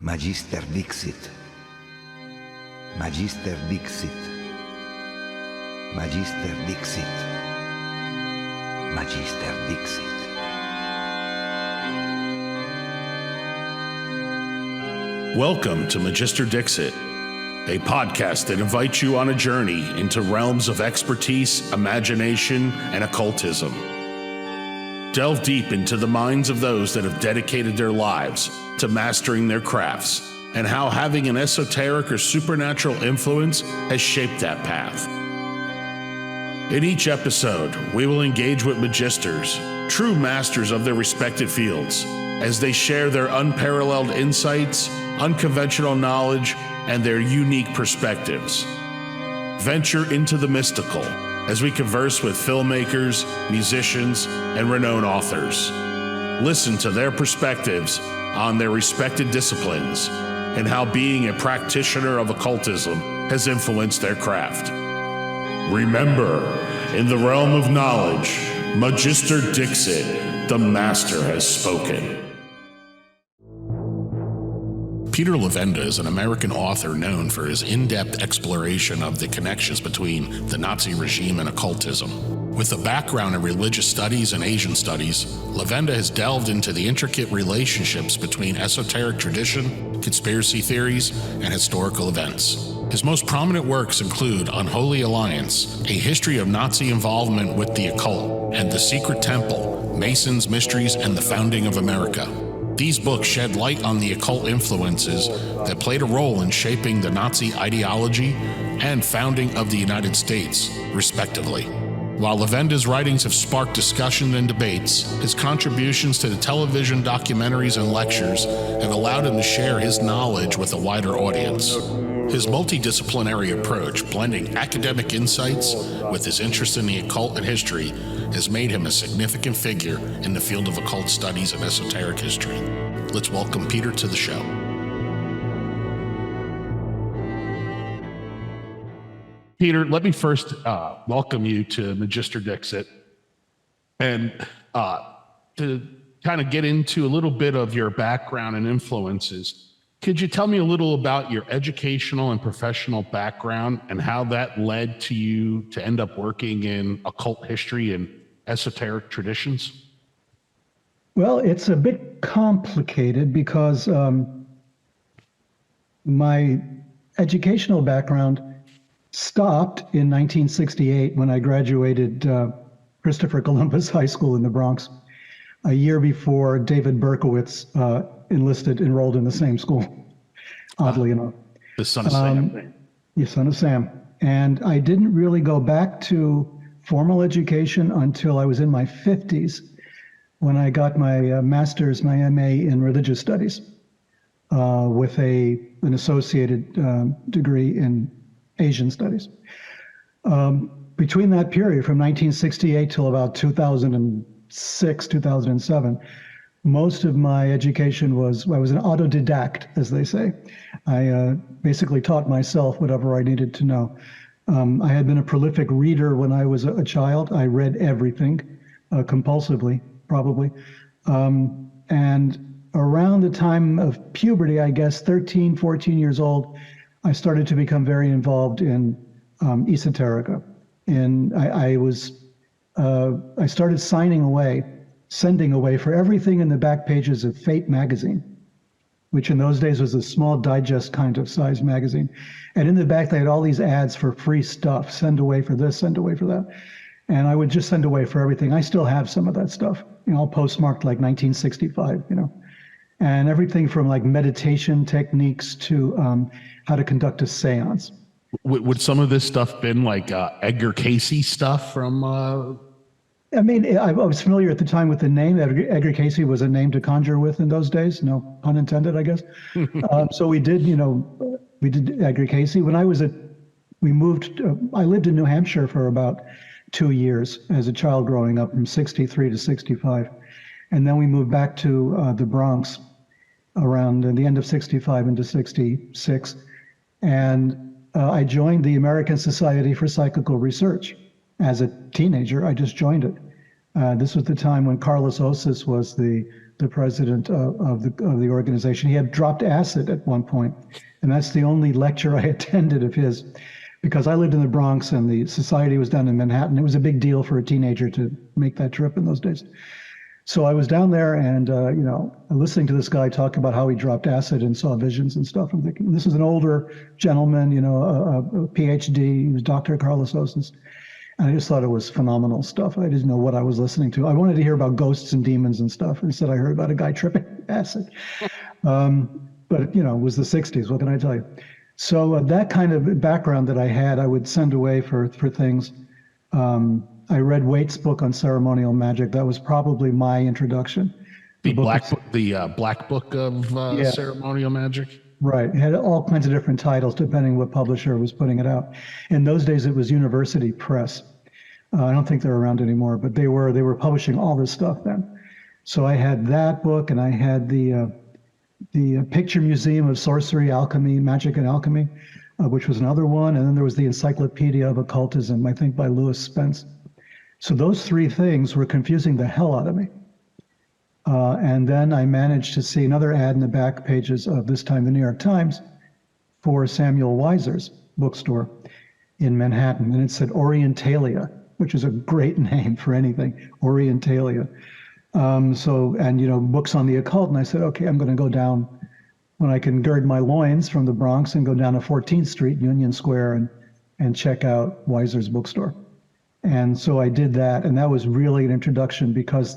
Magister Dixit. Magister Dixit. Magister Dixit. Magister Dixit. Welcome to Magister Dixit, a podcast that invites you on a journey into realms of expertise, imagination, and occultism. Delve deep into the minds of those that have dedicated their lives to mastering their crafts, and how having an esoteric or supernatural influence has shaped that path. In each episode, we will engage with magisters, true masters of their respected fields, as they share their unparalleled insights, unconventional knowledge, and their unique perspectives. Venture into the mystical as we converse with filmmakers, musicians, and renowned authors. Listen to their perspectives on their respected disciplines and how being a practitioner of occultism has influenced their craft. Remember, in the realm of knowledge, Magister Dixit, the master has spoken. Peter Levenda is an American author known for his in-depth exploration of the connections between the Nazi regime and occultism. With a background in religious studies and Asian studies, Levenda has delved into the intricate relationships between esoteric tradition, conspiracy theories, and historical events. His most prominent works include Unholy Alliance, a history of Nazi involvement with the occult, and The Secret Temple, Masons, Mysteries, and the Founding of America. These books shed light on the occult influences that played a role in shaping the Nazi ideology and founding of the United States, respectively. While Levenda's writings have sparked discussion and debates, his contributions to the television documentaries and lectures have allowed him to share his knowledge with a wider audience. His multidisciplinary approach, blending academic insights with his interest in the occult and history, has made him a significant figure in the field of occult studies and esoteric history. Let's welcome Peter to the show. Peter, let me first welcome you to Magister Dixit, and to kind of get into a little bit of your background and influences. Could you tell me a little about your educational and professional background and how that led to you to end up working in occult history and esoteric traditions? Well, it's a bit complicated because my educational background stopped in 1968 when I graduated Christopher Columbus High School in the Bronx, a year before David Berkowitz enrolled in the same school, oddly enough. The son of Sam. The son of Sam. And I didn't really go back to formal education until I was in my 50s, when I got my master's, my MA in religious studies, with an associated degree in Asian studies. Between that period, from 1968 till about 2006, 2007, most of my education I was an autodidact, as they say. I basically taught myself whatever I needed to know. I had been a prolific reader when I was a child. I read everything, compulsively, probably. And around the time of puberty, I guess 13, 14 years old, I started to become very involved in esoterica. And I started sending away for everything in the back pages of Fate magazine, which in those days was a small digest kind of size magazine. And in the back, they had all these ads for free stuff, send away for this, send away for that. And I would just send away for everything. I still have some of that stuff, all postmarked like 1965, and everything from like meditation techniques to how to conduct a seance. Would some of this stuff been like Edgar Cayce stuff from... I mean, I was familiar at the time with the name. Edgar Cayce was a name to conjure with in those days. No pun intended, I guess. So we did, we did Edgar Cayce. When I lived in New Hampshire for about 2 years as a child growing up, from 63 to 65. And then we moved back to the Bronx around the end of 65 into 66. And I joined the American Society for Psychical Research. As a teenager, I just joined it. This was the time when Carlos Osis was the president of the organization. He had dropped acid at one point, and that's the only lecture I attended of his, because I lived in the Bronx and the society was down in Manhattan. It was a big deal for a teenager to make that trip in those days. So I was down there and, listening to this guy talk about how he dropped acid and saw visions and stuff. I'm thinking, this is an older gentleman, a PhD, he was Dr. Carlos Osis. And I just thought it was phenomenal stuff. I didn't know what I was listening to. I wanted to hear about ghosts and demons and stuff. Instead, I heard about a guy tripping acid. But, it was the 60s. What can I tell you? So that kind of background that I had, I would send away for things. I read Waite's book on ceremonial magic. That was probably my introduction. The Black Book of Ceremonial Magic? Right. It had all kinds of different titles depending what publisher was putting it out. In those days, it was University Press. I don't think they're around anymore, but they were publishing all this stuff then. So I had that book, and I had the Picture Museum of Sorcery, Alchemy, Magic and Alchemy, which was another one. And then there was the Encyclopedia of Occultism, I think by Lewis Spence. So those three things were confusing the hell out of me. And then I managed to see another ad in the back pages of, this time, the New York Times, for Samuel Weiser's bookstore in Manhattan. And it said Orientalia, which is a great name for anything, Orientalia. Books on the occult. And I said, okay, I'm going to go down when I can gird my loins from the Bronx and go down to 14th Street, Union Square, and check out Weiser's bookstore. And so I did that. And that was really an introduction, because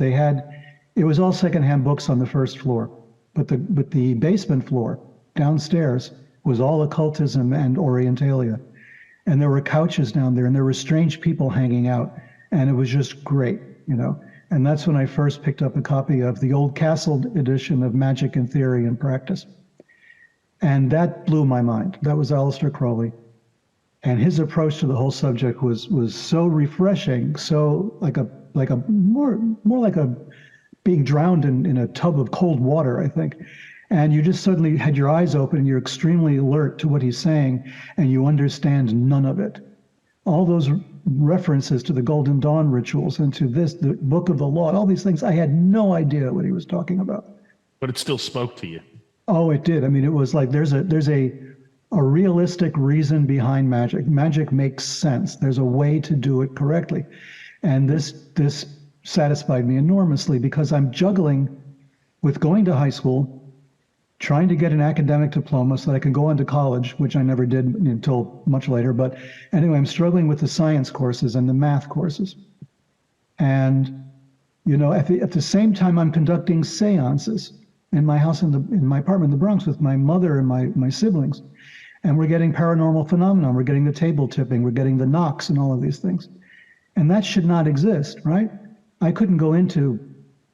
it was all secondhand books on the first floor, but the basement floor downstairs was all occultism and Orientalia. And there were couches down there, and there were strange people hanging out, and it was just great, And that's when I first picked up a copy of the Old Castle edition of Magic in Theory and Practice. And that blew my mind. That was Aleister Crowley. And his approach to the whole subject was so refreshing, so more like a being drowned in a tub of cold water, I think. And you just suddenly had your eyes open, and you're extremely alert to what he's saying, and you understand none of it. All those references to the Golden Dawn rituals and to the Book of the Law, all these things, I had no idea what he was talking about. But it still spoke to you. Oh, it did. I mean, it was like there's a realistic reason behind magic. Magic makes sense. There's a way to do it correctly. And this satisfied me enormously, because I'm juggling with going to high school, trying to get an academic diploma so that I can go on to college, which I never did until much later. But anyway, I'm struggling with the science courses and the math courses. And, at the same time, I'm conducting seances in my house, in my apartment in the Bronx, with my mother and my siblings. And we're getting paranormal phenomenon. We're getting the table tipping. We're getting the knocks and all of these things. And that should not exist, right? I couldn't go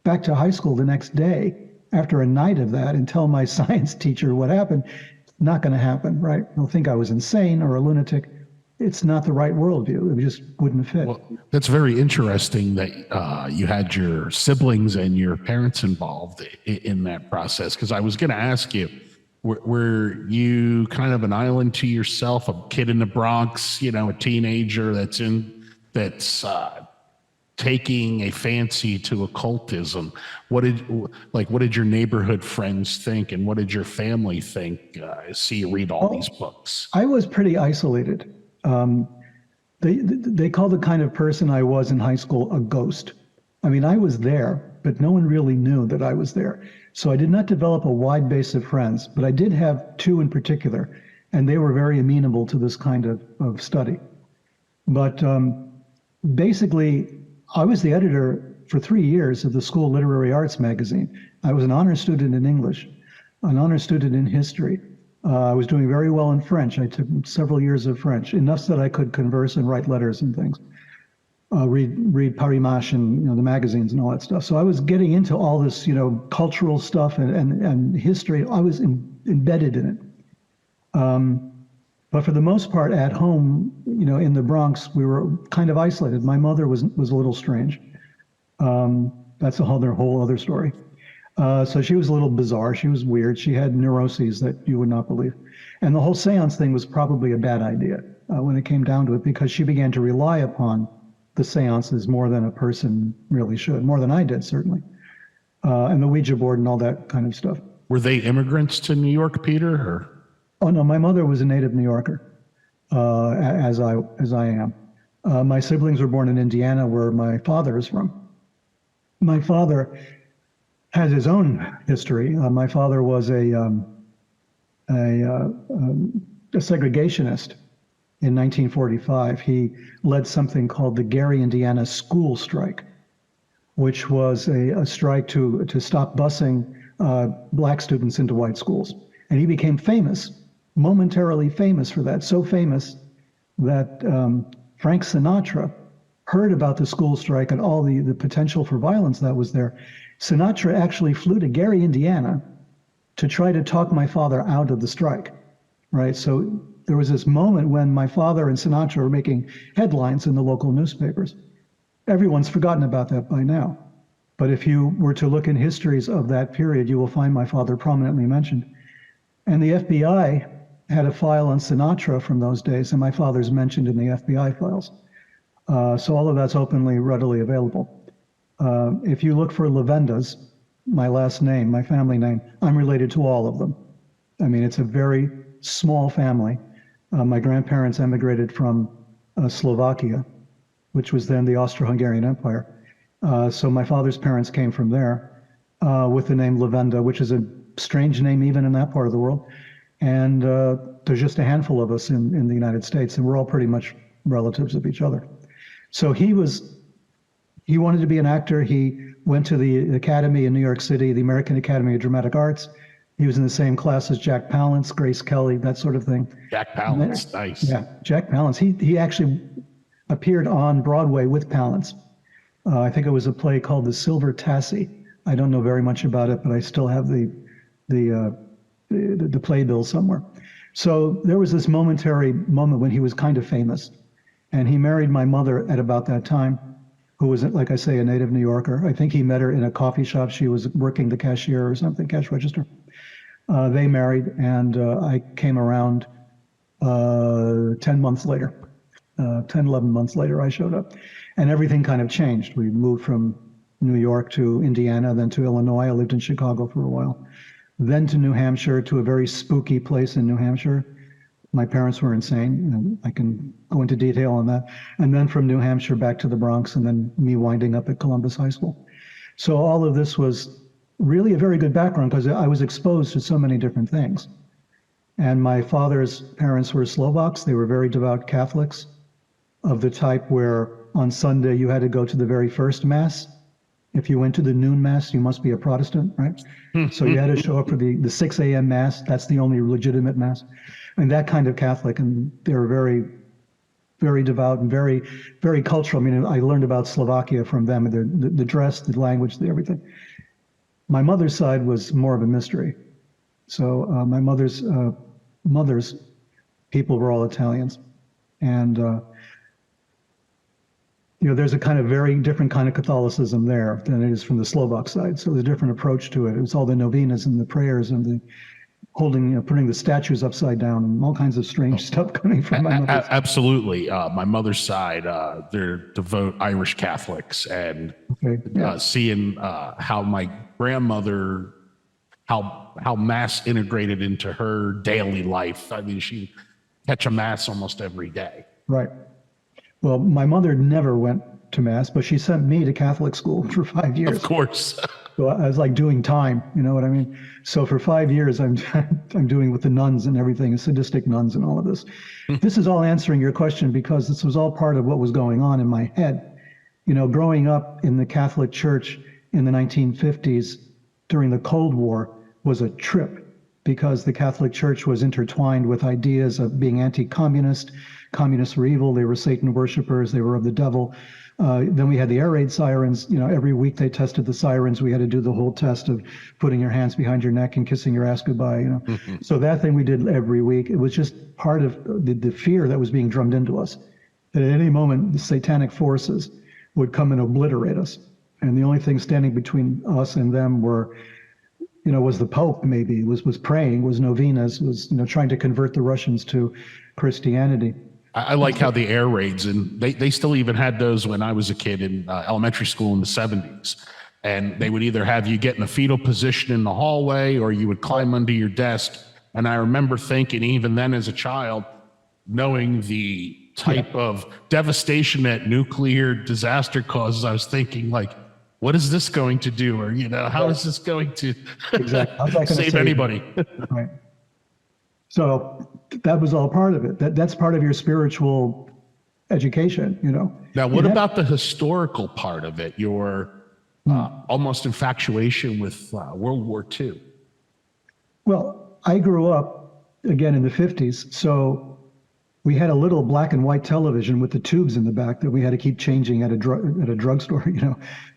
back to high school the next day after a night of that and tell my science teacher what happened. It's not going to happen, right? They'll think I was insane or a lunatic. It's not the right worldview. It just wouldn't fit. Well, that's very interesting that you had your siblings and your parents involved in that process, because I was going to ask you, were you kind of an island to yourself, a kid in the Bronx, a teenager that's taking a fancy to occultism? What did your neighborhood friends think, and what did your family think? See you read all these books. I was pretty isolated. They call the kind of person I was in high school a ghost. I mean, I was there, but no one really knew that I was there. So I did not develop a wide base of friends, but I did have two in particular, and they were very amenable to this kind of study. But basically, I was the editor for 3 years of the school literary arts magazine. I was an honor student in English, an honor student in history. I was doing very well in French. I took several years of French, enough so that I could converse and write letters and things. Read Paris Match and the magazines and all that stuff. So I was getting into all this cultural stuff and history. I was embedded in it. But for the most part, at home, in the Bronx, we were kind of isolated. My mother was a little strange. That's a whole other story. So she was a little bizarre. She was weird. She had neuroses that you would not believe. And the whole seance thing was probably a bad idea when it came down to it, because she began to rely upon the seances more than a person really should, more than I did, certainly. And the Ouija board and all that kind of stuff. Were they immigrants to New York, Peter? Or? Oh, no, my mother was a native New Yorker, as I am. My siblings were born in Indiana, where my father is from. My father has his own history. My father was a segregationist in 1945. He led something called the Gary, Indiana School Strike, which was a strike to stop busing black students into white schools. And he became famous, momentarily famous for that, so famous that Frank Sinatra heard about the school strike and all the potential for violence that was there. Sinatra actually flew to Gary, Indiana to try to talk my father out of the strike, right? So there was this moment when my father and Sinatra were making headlines in the local newspapers. Everyone's forgotten about that by now. But if you were to look in histories of that period, you will find my father prominently mentioned. And the FBI had a file on Sinatra from those days, and my father's mentioned in the FBI files. So all of that's openly, readily available. If you look for Levendas, my last name, my family name, I'm related to all of them. I mean, it's a very small family. My grandparents emigrated from Slovakia, which was then the Austro-Hungarian Empire. So my father's parents came from there with the name Levenda, which is a strange name even in that part of the world. And there's just a handful of us in the United States, and we're all pretty much relatives of each other. So he wanted to be an actor. He went to the Academy in New York City, the American Academy of Dramatic Arts. He was in the same class as Jack Palance, Grace Kelly, that sort of thing. Jack Palance, nice. Yeah, Jack Palance. He actually appeared on Broadway with Palance. I think it was a play called The Silver Tassie. I don't know very much about it, but I still have the playbill somewhere. So there was this momentary moment when he was kind of famous, and he married my mother at about that time, who was, like I say, a native New Yorker. I think he met her in a coffee shop. She was working the cashier or something, cash register. They married, and I came around 10 months later. 10, 11 months later, I showed up. And everything kind of changed. We moved from New York to Indiana, then to Illinois. I lived in Chicago for a while. Then to New Hampshire, to a very spooky place in New Hampshire. My parents were insane, and I can go into detail on that. And then from New Hampshire back to the Bronx, and then me winding up at Columbus High School. So all of this was really a very good background because I was exposed to so many different things. And my father's parents were Slovaks. They were very devout Catholics, of the type where on Sunday you had to go to the very first Mass. If you went to the noon Mass, you must be a Protestant, right? So you had to show up for the 6 a.m. Mass. That's the only legitimate Mass. And that kind of Catholic, and they were very, very devout and very, very cultural. I mean, I learned about Slovakia from them, the dress, the language, everything. My mother's side was more of a mystery. So my mother's people were all Italians. And there's a kind of very different kind of Catholicism there than it is from the Slovak side. So there's a different approach to it. It was all the novenas and the prayers and the holding, putting the statues upside down and all kinds of strange stuff coming from my mother's. Absolutely. My mother's side, they're devout Irish Catholics, and seeing how my grandmother, how Mass integrated into her daily life. I mean, she catch a Mass almost every day. Right. Well, my mother never went to Mass, but she sent me to Catholic school for 5 years. Of course. So I was like doing time, you know what I mean? So for 5 years, I'm doing with the nuns and everything, sadistic nuns and all of this. This is all answering your question because this was all part of what was going on in my head. Growing up in the Catholic Church in the 1950s during the Cold War was a trip because the Catholic Church was intertwined with ideas of being anti-communist. Communists were evil, they were Satan worshipers, they were of the devil. Then we had the air raid sirens. Every week they tested the sirens. We had to do the whole test of putting your hands behind your neck and kissing your ass goodbye. So that thing we did every week. It was just part of the fear that was being drummed into us, that at any moment the satanic forces would come and obliterate us. And the only thing standing between us and them was the Pope, maybe, was praying, was novenas, was trying to convert the Russians to Christianity. I like how the air raids, and they still even had those when I was a kid in elementary school in the 70s. And they would either have you get in a fetal position in the hallway or you would climb under your desk. And I remember thinking, even then as a child, knowing the type of devastation that nuclear disaster causes, I was thinking, like, what is this going to do? Or, how is this going to save anybody? Right. So that was all part of it. That's part of your spiritual education, Now, what about the historical part of it? Your almost infatuation with World War II? Well, I grew up, again, in the 50s. So we had a little black and white television with the tubes in the back that we had to keep changing at a drugstore,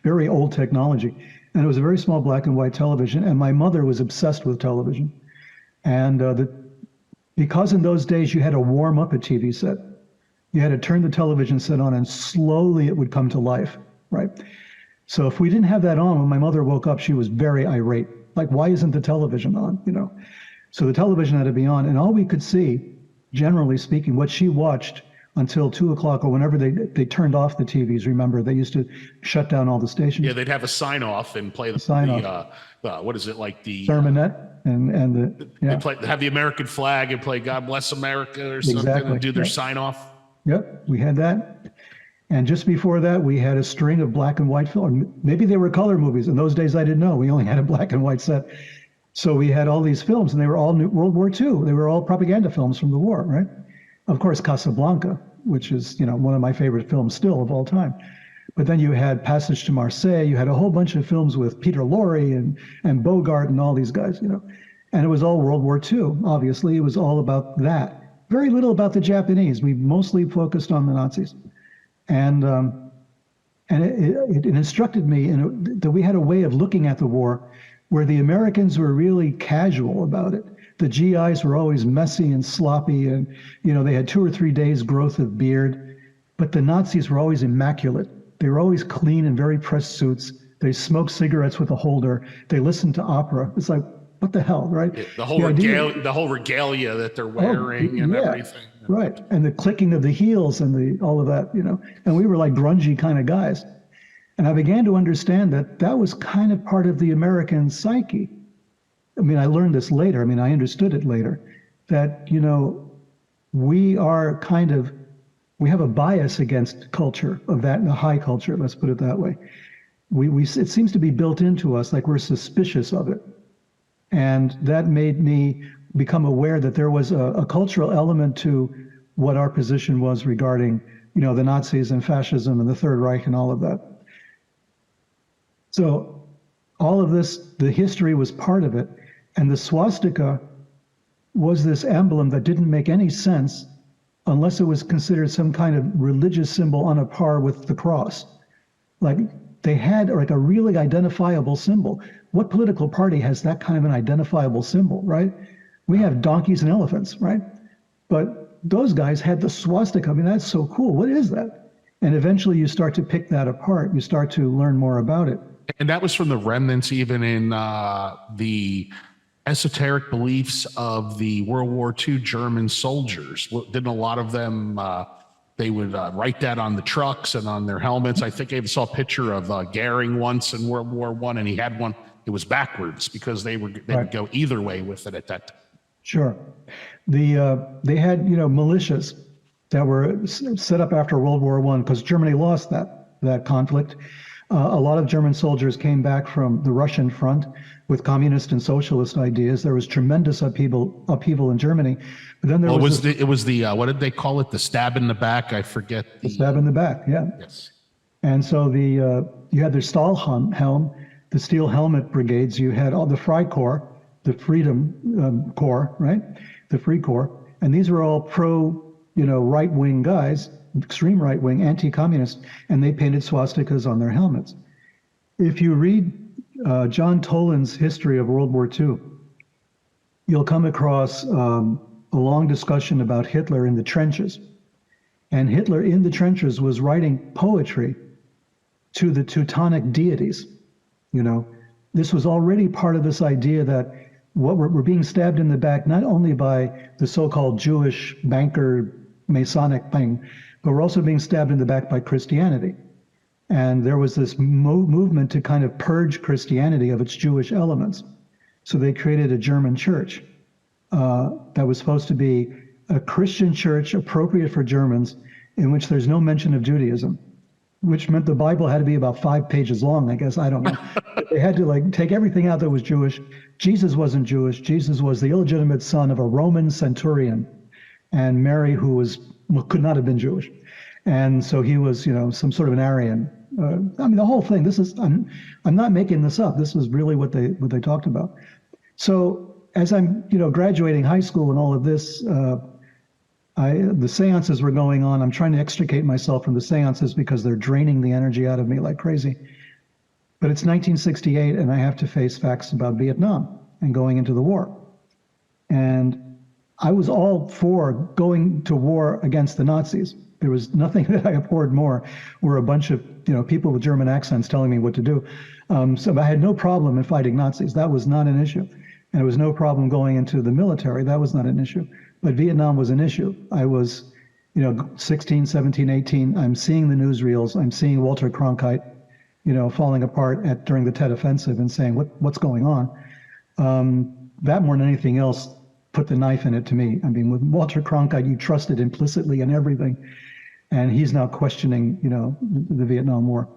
very old technology. And it was a very small black and white television. And my mother was obsessed with television. And because in those days you had to warm up a TV set, you had to turn the television set on and slowly it would come to life, right? So if we didn't have that on, when my mother woke up, she was very irate. Like, why isn't the television on, So the television had to be on, and all we could see, generally speaking, what she watched until 2 o'clock or whenever they turned off the TVs. Remember, they used to shut down all the stations. Yeah, they'd have a sign off and play the what is it, like the sermonette They have the American flag and play God Bless America or something and do their sign off. Yep, we had that. And just before that, we had a string of black and white films. Maybe they were color movies. In those days, I didn't know. We only had a black and white set. So we had all these films, and they were all World War II. They were all propaganda films from the war, right? Of course, Casablanca, which is, one of my favorite films still of all time. But then you had Passage to Marseille. You had a whole bunch of films with Peter Lorre and Bogart and all these guys, And it was all World War II. Obviously, it was all about that. Very little about the Japanese. We mostly focused on the Nazis. And it instructed me that we had a way of looking at the war where the Americans were really casual about it. The GIs were always messy and sloppy, and they had 2 or 3 days growth of beard. But the Nazis were always immaculate. They were always clean and very pressed suits. They smoked cigarettes with a holder. They listened to opera. It's like, what the hell, right? Yeah, the whole regalia that they're wearing and everything. Right, and the clicking of the heels and all of that, and we were like grungy kind of guys. And I began to understand that was kind of part of the American psyche. I mean, I learned this later. I mean, I understood it later, that, we have a bias against culture of that, the high culture, let's put it that way. It seems to be built into us, like we're suspicious of it. And that made me become aware that there was a cultural element to what our position was regarding, the Nazis and fascism and the Third Reich and all of that. So all of this, the history was part of it. And the swastika was this emblem that didn't make any sense unless it was considered some kind of religious symbol on a par with the cross. Like they had like a really identifiable symbol. What political party has that kind of an identifiable symbol, right? We have donkeys and elephants, right? But those guys had the swastika. I mean, that's so cool. What is that? And eventually you start to pick that apart. You start to learn more about it. And that was from the remnants even in the esoteric beliefs of the World War II German soldiers. Didn't a lot of them, they would write that on the trucks and on their helmets. I think I even saw a picture of Goering once in World War I, and he had one. It was backwards because they would go either way with it at that time. Sure. They had, militias that were set up after World War I because Germany lost that conflict. A lot of German soldiers came back from the Russian front with communist and socialist ideas. There was tremendous upheaval in Germany. But then it was the what did they call it? The stab in the back? I forget. The stab in the back, yeah. Yes. And so you had the Stahlhelm, the steel helmet brigades. You had all the Freikorps, the Freedom Corps, right? The Free Corps. And these were all pro, right-wing guys, extreme right-wing, anti-communist, and they painted swastikas on their helmets. If you read John Toland's history of World War II, you'll come across a long discussion about Hitler in the trenches. And Hitler in the trenches was writing poetry to the Teutonic deities. This was already part of this idea that what we're being stabbed in the back, not only by the so-called Jewish banker, Masonic thing, but we're also being stabbed in the back by Christianity. And there was this movement to kind of purge Christianity of its Jewish elements. So they created a German church that was supposed to be a Christian church appropriate for Germans, in which there's no mention of Judaism, which meant the Bible had to be about 5 pages long, I guess. I don't know. They had to like take everything out that was Jewish. Jesus wasn't Jewish. Jesus was the illegitimate son of a Roman centurion, and Mary, who could not have been Jewish. And so he was, some sort of an Aryan. The whole thing, I'm not making this up. This was really what they talked about. So as I'm, graduating high school and all of this, the seances were going on. I'm trying to extricate myself from the seances because they're draining the energy out of me like crazy. But it's 1968 and I have to face facts about Vietnam and going into the war. And I was all for going to war against the Nazis. There was nothing that I abhorred more were a bunch of people with German accents telling me what to do. So I had no problem in fighting Nazis. That was not an issue. And it was no problem going into the military. That was not an issue. But Vietnam was an issue. I was, 16, 17, 18. I'm seeing the newsreels. I'm seeing Walter Cronkite, falling apart during the Tet Offensive and saying, what's going on? That more than anything else put the knife in it to me. I mean, with Walter Cronkite, you trusted implicitly in everything. And he's now questioning, the Vietnam War.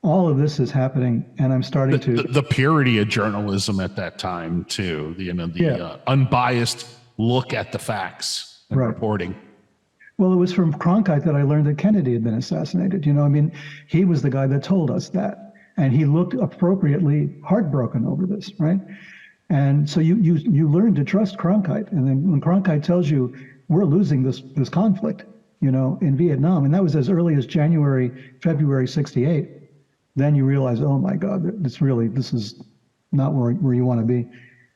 All of this is happening, and I'm starting to... The purity of journalism at that time, too. The unbiased look at the facts and reporting. Well, it was from Cronkite that I learned that Kennedy had been assassinated. He was the guy that told us that. And he looked appropriately heartbroken over this, right? And so you learn to trust Cronkite. And then when Cronkite tells you, we're losing this conflict, in Vietnam, and that was as early as February 68, then you realize, oh my God, this is not where you want to be.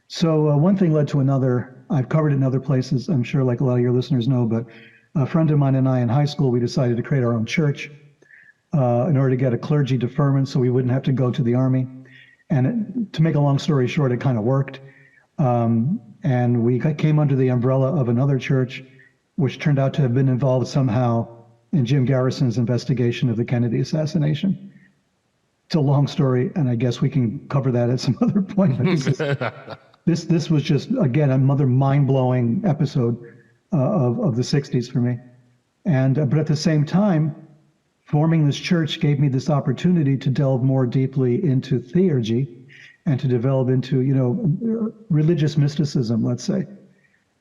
So one thing led to another. I've covered it in other places, I'm sure, like a lot of your listeners know, but a friend of mine and I in high school, we decided to create our own church in order to get a clergy deferment so we wouldn't have to go to the army. And to make a long story short, it kind of worked. And we came under the umbrella of another church, which turned out to have been involved somehow in Jim Garrison's investigation of the Kennedy assassination. It's a long story, and I guess we can cover that at some other point. This was just, again, another mind-blowing episode of the 60s for me. And but at the same time, forming this church gave me this opportunity to delve more deeply into theurgy and to develop into, religious mysticism, let's say.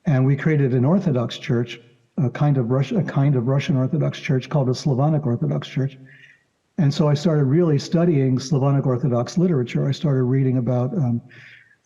And we created an Orthodox church, a kind of Russian Orthodox church called a Slavonic Orthodox Church. And so I started really studying Slavonic Orthodox literature. I started reading about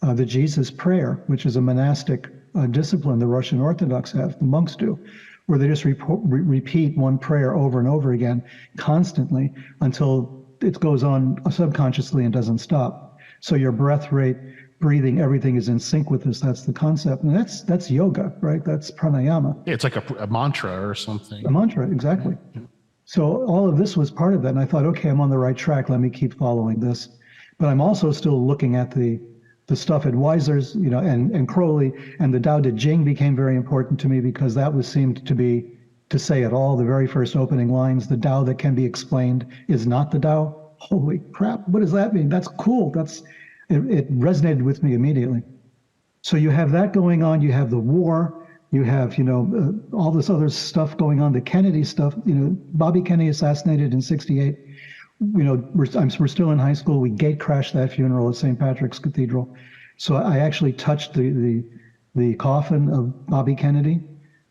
the Jesus prayer, which is a monastic discipline the Russian Orthodox have, the monks do, where they just repeat one prayer over and over again constantly until it goes on subconsciously and doesn't stop. So your breath rate, breathing, everything is in sync with this. That's the concept. And that's yoga, right? That's pranayama. Yeah, it's like a mantra or something. A mantra, exactly. Yeah. So all of this was part of that. And I thought, okay, I'm on the right track. Let me keep following this. But I'm also still looking at the stuff at Weiser's, and Crowley, and the Tao Te Ching became very important to me because that seemed to say it all. The very first opening lines, the Tao that can be explained is not the Tao. Holy crap, what does that mean? That's cool. It resonated with me immediately. So you have that going on. You have the war. You have, all this other stuff going on, the Kennedy stuff. Bobby Kennedy assassinated in 68. We're still in high school. We gate crashed that funeral at St. Patrick's Cathedral. So I actually touched the coffin of Bobby Kennedy,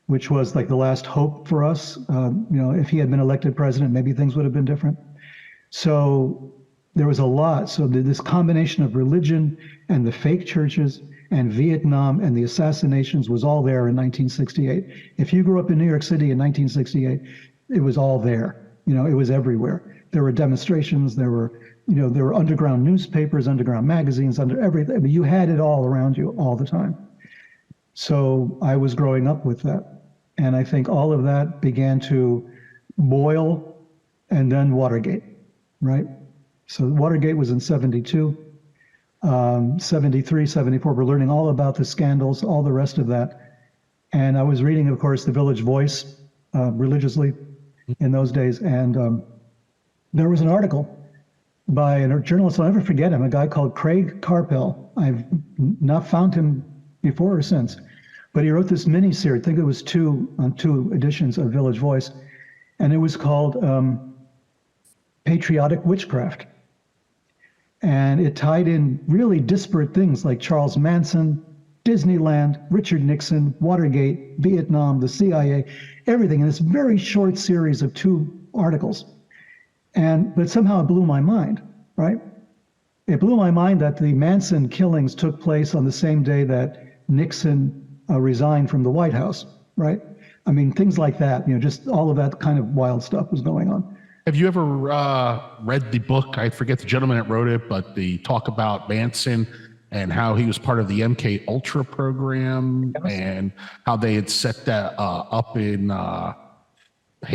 which was like the last hope for us. If he had been elected president, maybe things would have been different. So there was a lot. So this combination of religion and the fake churches and Vietnam and the assassinations was all there in 1968. If you grew up in New York City in 1968, it was all there. It was everywhere. There were demonstrations. There were underground newspapers, underground magazines, everything. I mean, you had it all around you all the time. So I was growing up with that. And I think all of that began to boil, and then Watergate, right? So Watergate was in 72. 73, 74, we're learning all about the scandals, all the rest of that. And I was reading, of course, The Village Voice, religiously in those days. And there was an article by a journalist, I'll never forget him, a guy called Craig Carpel. I've not found him before or since, but he wrote this mini series. I think it was two editions of Village Voice, and it was called Patriotic Witchcraft. And it tied in really disparate things like Charles Manson, Disneyland, Richard Nixon, Watergate, Vietnam, the CIA, everything in this very short series of 2 articles. But somehow it blew my mind, right? It blew my mind that the Manson killings took place on the same day that Nixon resigned from the White House, right? I mean, things like that, just all of that kind of wild stuff was going on. Have you ever read the book? I forget the gentleman that wrote it, but the talk about Manson and how he was part of the MK Ultra program, yes, and how they had set that up in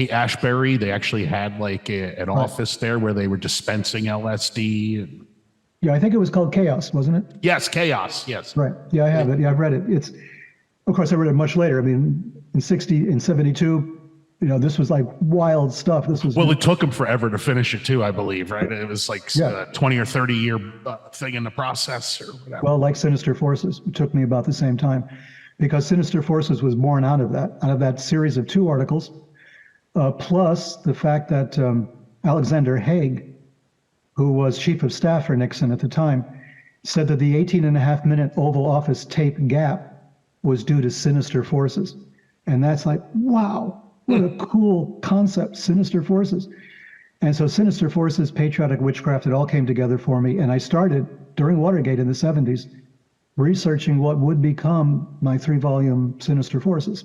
Ashbury. They actually had like an office there where they were dispensing LSD. Yeah, I think it was called Chaos, wasn't it? Yes, Chaos. Yes. Right. Yeah, I have it. Yeah, I've read it. Of course, I read it much later. I mean, in 72. This was like wild stuff. Well, it took him forever to finish it too, I believe, right? It was like 20 or 30 year thing in the process or whatever. Well, like Sinister Forces, it took me about the same time, because Sinister Forces was born out of that series of 2 articles, plus the fact that Alexander Haig, who was chief of staff for Nixon at the time, said that the 18.5-minute Oval Office tape gap was due to Sinister Forces. And that's like, wow. What a cool concept, Sinister Forces. And so Sinister Forces, Patriotic Witchcraft, it all came together for me. And I started, during Watergate in the 70s, researching what would become my 3-volume Sinister Forces,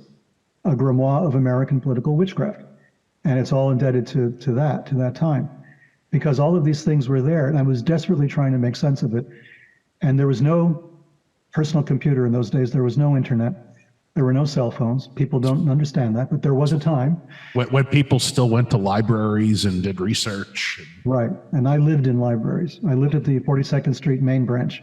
a grimoire of American political witchcraft. And it's all indebted to that time. Because all of these things were there, and I was desperately trying to make sense of it. And there was no personal computer in those days. There was no internet. There were no cell phones. People don't understand that, but there was a time. When people still went to libraries and did research. Right, and I lived in libraries. I lived at the 42nd Street main branch.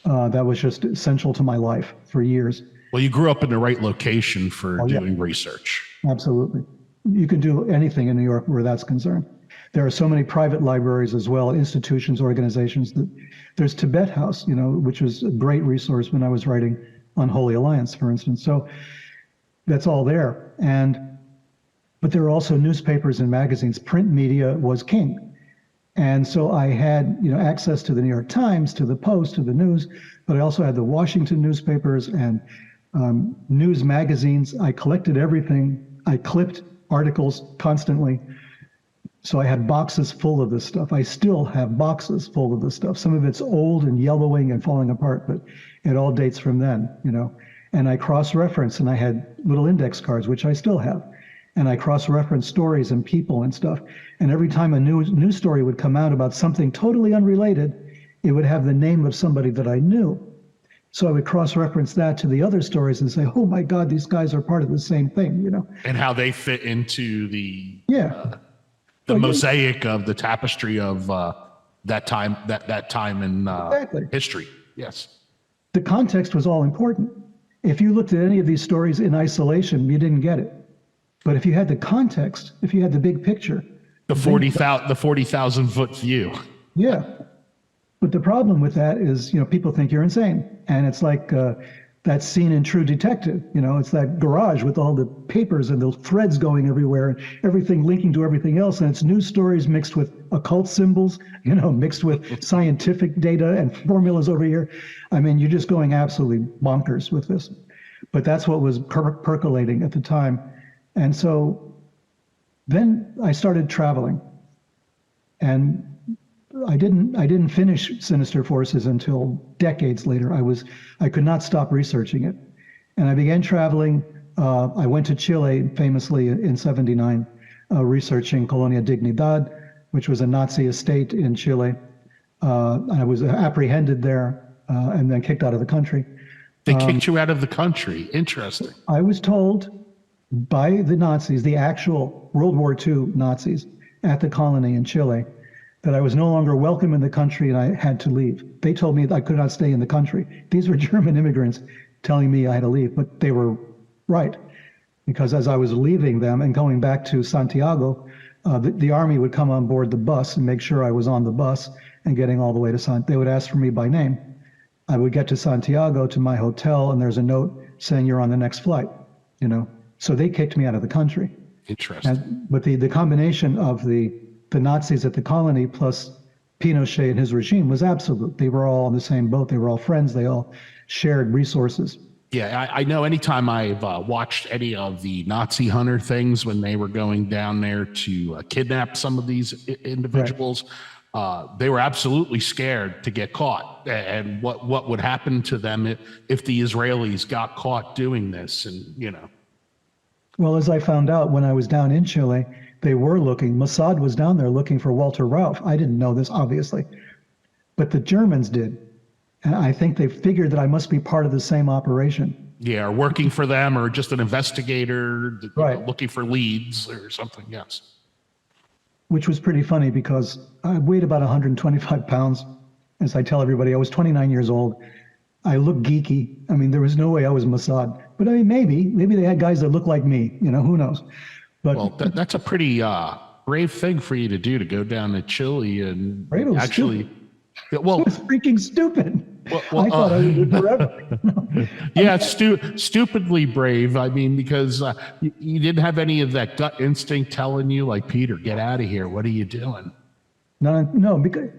That was just essential to my life for years. Well, you grew up in the right location for doing research. Absolutely. You can do anything in New York where that's concerned. There are so many private libraries as well, institutions, organizations. There's Tibet House, which was a great resource when I was writing Unholy Alliance, for instance. So that's all there. But there are also newspapers and magazines. Print media was king. And so I had, access to the New York Times, to the Post, to the news, but I also had the Washington newspapers and news magazines. I collected everything. I clipped articles constantly. So I had boxes full of this stuff. I still have boxes full of this stuff. Some of it's old and yellowing and falling apart, but it all dates from then, And I cross-referenced, and I had little index cards, which I still have. And I cross-referenced stories and people and stuff. And every time a news story would come out about something totally unrelated, it would have the name of somebody that I knew. So I would cross-reference that to the other stories and say, oh my God, these guys are part of the same thing, And how they fit into the mosaic of the tapestry of that time in history. Yes. The context was all important. If you looked at any of these stories in isolation, you didn't get it. But if you had the context, if you had the big picture, the 40,000 foot view. Yeah. But the problem with that is, people think you're insane. And it's like that scene in True Detective, it's that garage with all the papers and the threads going everywhere and everything linking to everything else. And it's news stories mixed with occult symbols, mixed with scientific data and formulas over here. I mean, you're just going absolutely bonkers with this. But that's what was percolating at the time. And so then I started traveling. And I didn't finish Sinister Forces until decades later. I could not stop researching it. And I began traveling. I went to Chile famously in 79, researching Colonia Dignidad, which was a Nazi estate in Chile. I was apprehended there and then kicked out of the country. They kicked you out of the country. Interesting. I was told by the Nazis, the actual World War II Nazis at the colony in Chile, that I was no longer welcome in the country and I had to leave. They told me that I could not stay in the country. These were German immigrants telling me I had to leave, but they were right. because as I was leaving them and going back to Santiago, the army would come on board the bus and make sure I was on the bus and getting all the way to They would ask for me by name. I would get to Santiago to my hotel, and there's a note saying you're on the next flight, you know. So they kicked me out of the country. Interesting. But the combination of the Nazis at the colony plus Pinochet and his regime was absolute. They were all on the same boat. They were all friends. They all shared resources. Yeah, I know anytime I've watched any of the Nazi hunter things when they were going down there to kidnap some of these individuals, they were absolutely scared to get caught and what would happen to them if the Israelis got caught doing this. And, you know. Well, as I found out when I was down in Chile, they were looking, Mossad was down there looking for Walter Rauff. I didn't know this, obviously, but the Germans did. And I think they figured that I must be part of the same operation. Yeah, or working for them, or just an investigator, right, looking for leads or something, yes. Which was pretty funny because I weighed about 125 pounds. As I tell everybody, I was 29 years old. I looked geeky. I mean, there was no way I was Mossad. But I mean, maybe they had guys that looked like me, you know, who knows? But well, that's a pretty brave thing for you to do, to go down to Chile and actually... Well, it was freaking stupid. Well, I thought I would do forever. Yeah, stupidly brave. I mean, because you didn't have any of that gut instinct telling you, like, Peter, get out of here. What are you doing? No, because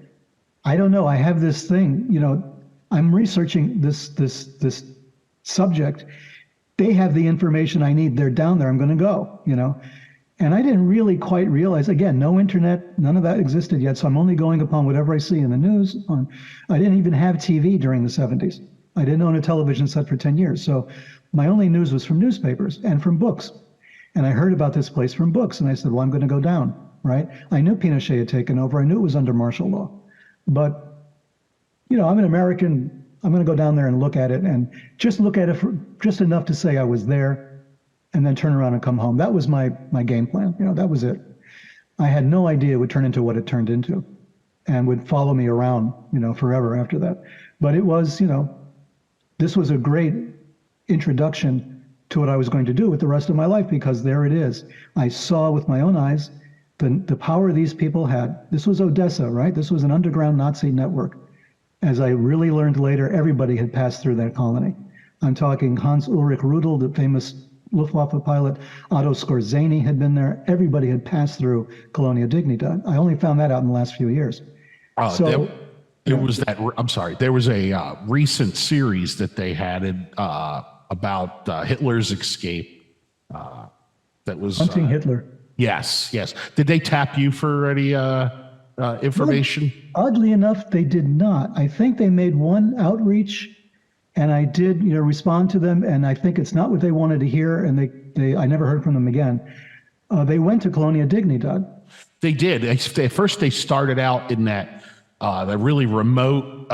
I don't know. I have this thing, you know, I'm researching this subject. They have the information I need. They're down there. I'm going to go, you know. And I didn't really quite realize, again, no internet, none of that existed yet. So I'm only going upon whatever I see in the news. I didn't even have TV during the 70s. I didn't own a television set for 10 years. So my only news was from newspapers and from books. And I heard about this place from books. And I said, well, I'm going to go down, right? I knew Pinochet had taken over. I knew it was under martial law. But, you know, I'm an American. I'm going to go down there and look at it, and just look at it for just enough to say I was there, and then turn around and come home. That was my game plan. You know, that was it. I had no idea it would turn into what it turned into and would follow me around, you know, forever after that. But it was, you know, this was a great introduction to what I was going to do with the rest of my life, because there it is. I saw with my own eyes the power these people had. This was Odessa, right? This was an underground Nazi network. As I really learned later, everybody had passed through that colony. I'm talking Hans Ulrich Rudel, the famous Luftwaffe pilot. Otto Skorzeny had been there. Everybody had passed through Colonia Dignidad. I only found that out in the last few years. There was a recent series that they had about Hitler's escape. That was Hunting Hitler. Yes. Did they tap you for any information? Well, oddly enough, they did not. I think they made one outreach, and I did, you know, respond to them, and I think it's not what they wanted to hear, and I never heard from them again. They went to Colonia Dignidad. They did. At first, they started out in that really remote,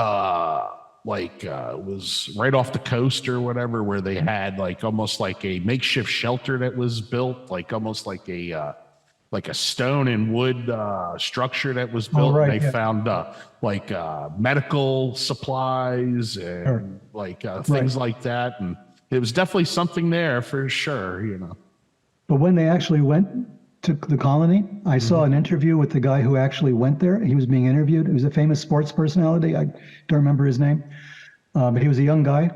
it was right off the coast or whatever, where they had almost like a makeshift shelter that was built, almost like a stone and wood structure that was built. Right, they found medical supplies and things like that, and it was definitely something there for sure, you know. But when they actually went to the colony, I saw an interview with the guy who actually went there. He was being interviewed. He was a famous sports personality. I don't remember his name, but he was a young guy.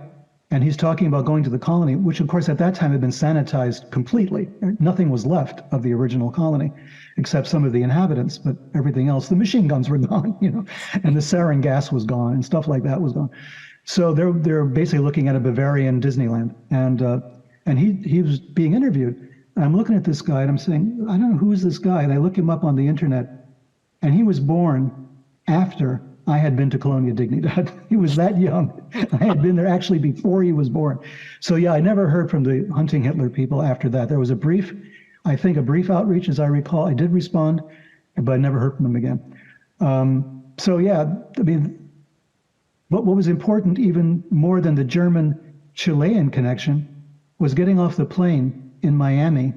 And he's talking about going to the colony, which of course at that time had been sanitized completely. Nothing was left of the original colony, except some of the inhabitants, but everything else, the machine guns were gone, you know, and the sarin gas was gone and stuff like that was gone. So they're basically looking at a Bavarian Disneyland. And he was being interviewed. And I'm looking at this guy and I'm saying, I don't know, who is this guy? And I look him up on the internet, and he was born after I had been to Colonia Dignidad. He was that young. I had been there actually before he was born. So yeah, I never heard from the Hunting Hitler people after that. There was a brief outreach, as I recall. I did respond, but I never heard from them again. So yeah, I mean, what was important even more than the German-Chilean connection was getting off the plane in Miami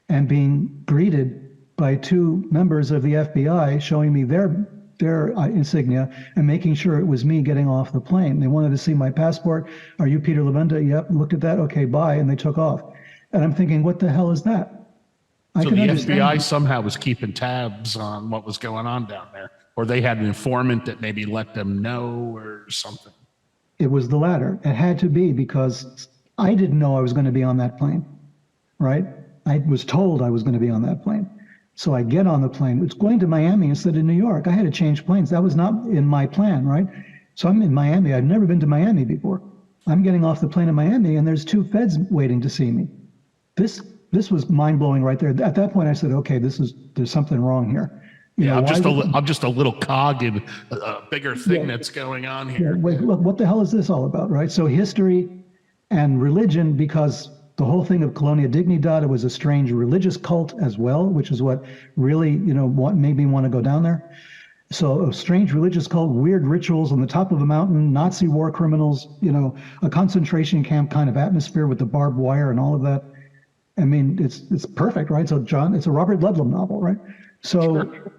and being greeted by two members of the FBI showing me their insignia and making sure it was me getting off the plane. They wanted to see my passport. Are you Peter Levenda? Yep. Looked at that. Okay, bye. And they took off. And I'm thinking, what the hell is that? So the FBI somehow was keeping tabs on what was going on down there, or they had an informant that maybe let them know or something. It was the latter. It had to be, because I didn't know I was going to be on that plane, right? I was told I was going to be on that plane. So I get on the plane. It's going to Miami instead of New York. I had to change planes. That was not in my plan, right? So I'm in Miami. I've never been to Miami before. I'm getting off the plane in Miami, and there's 2 feds waiting to see me. This was mind-blowing right there. At that point, I said, okay, there's something wrong here. I'm just a little cog in a bigger thing that's going on here. Yeah, wait, look, what the hell is this all about, right? So history and religion, because the whole thing of Colonia Dignidad, it was a strange religious cult as well, which is what really, what made me want to go down there. So a strange religious cult, weird rituals on the top of a mountain, Nazi war criminals, a concentration camp kind of atmosphere with the barbed wire and all of that. I mean, it's perfect, right? So John, it's a Robert Ludlum novel, right? So, sure.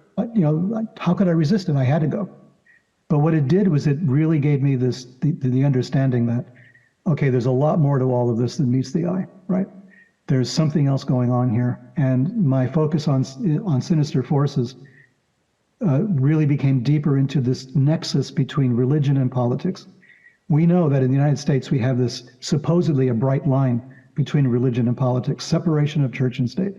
How could I resist it? I had to go. But what it did was it really gave me the understanding that, okay, there's a lot more to all of this than meets the eye, right? There's something else going on here. And my focus on sinister forces really became deeper into this nexus between religion and politics. We know that in the United States, we have this supposedly a bright line between religion and politics, separation of church and state.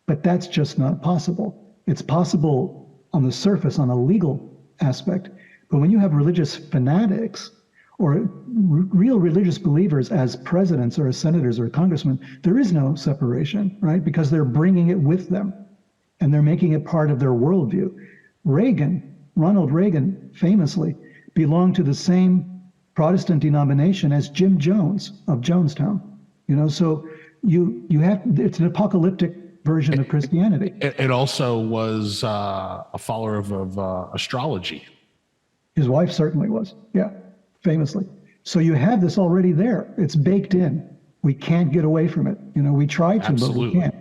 But that's just not possible. It's possible on the surface, on a legal aspect. But when you have religious fanatics or real religious believers as presidents or as senators or congressmen, there is no separation, right? Because they're bringing it with them and they're making it part of their worldview. Ronald Reagan famously belonged to the same Protestant denomination as Jim Jones of Jonestown. So you have, it's an apocalyptic version of Christianity. It also was a follower of astrology. His wife certainly was, yeah, famously. So you have this already there. It's baked in. We can't get away from it. We try to, Absolutely. But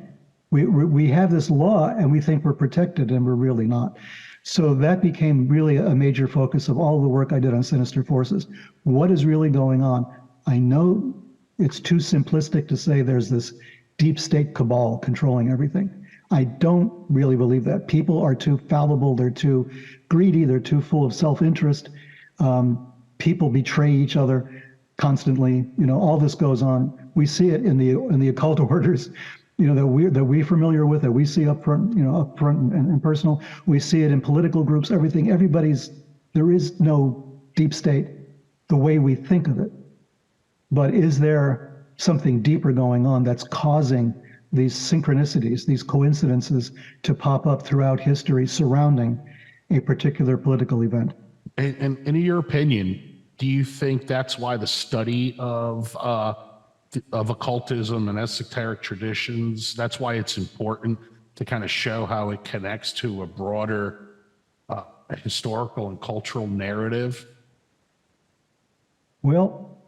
we can't. We have this law and we think we're protected and we're really not. So that became really a major focus of all the work I did on sinister forces. What is really going on? I know it's too simplistic to say there's this deep state cabal controlling everything. I don't really believe that. People are too fallible, they're too greedy, they're too full of self-interest. People betray each other constantly. All this goes on. We see it in the occult orders, that we're familiar with, that we see up front and personal. We see it in political groups, everything. There is no deep state the way we think of it. But is there something deeper going on that's causing these synchronicities, these coincidences to pop up throughout history surrounding a particular political event? And in your opinion, do you think that's why the study of occultism and esoteric traditions, that's why it's important to kind of show how it connects to a broader historical and cultural narrative? Well,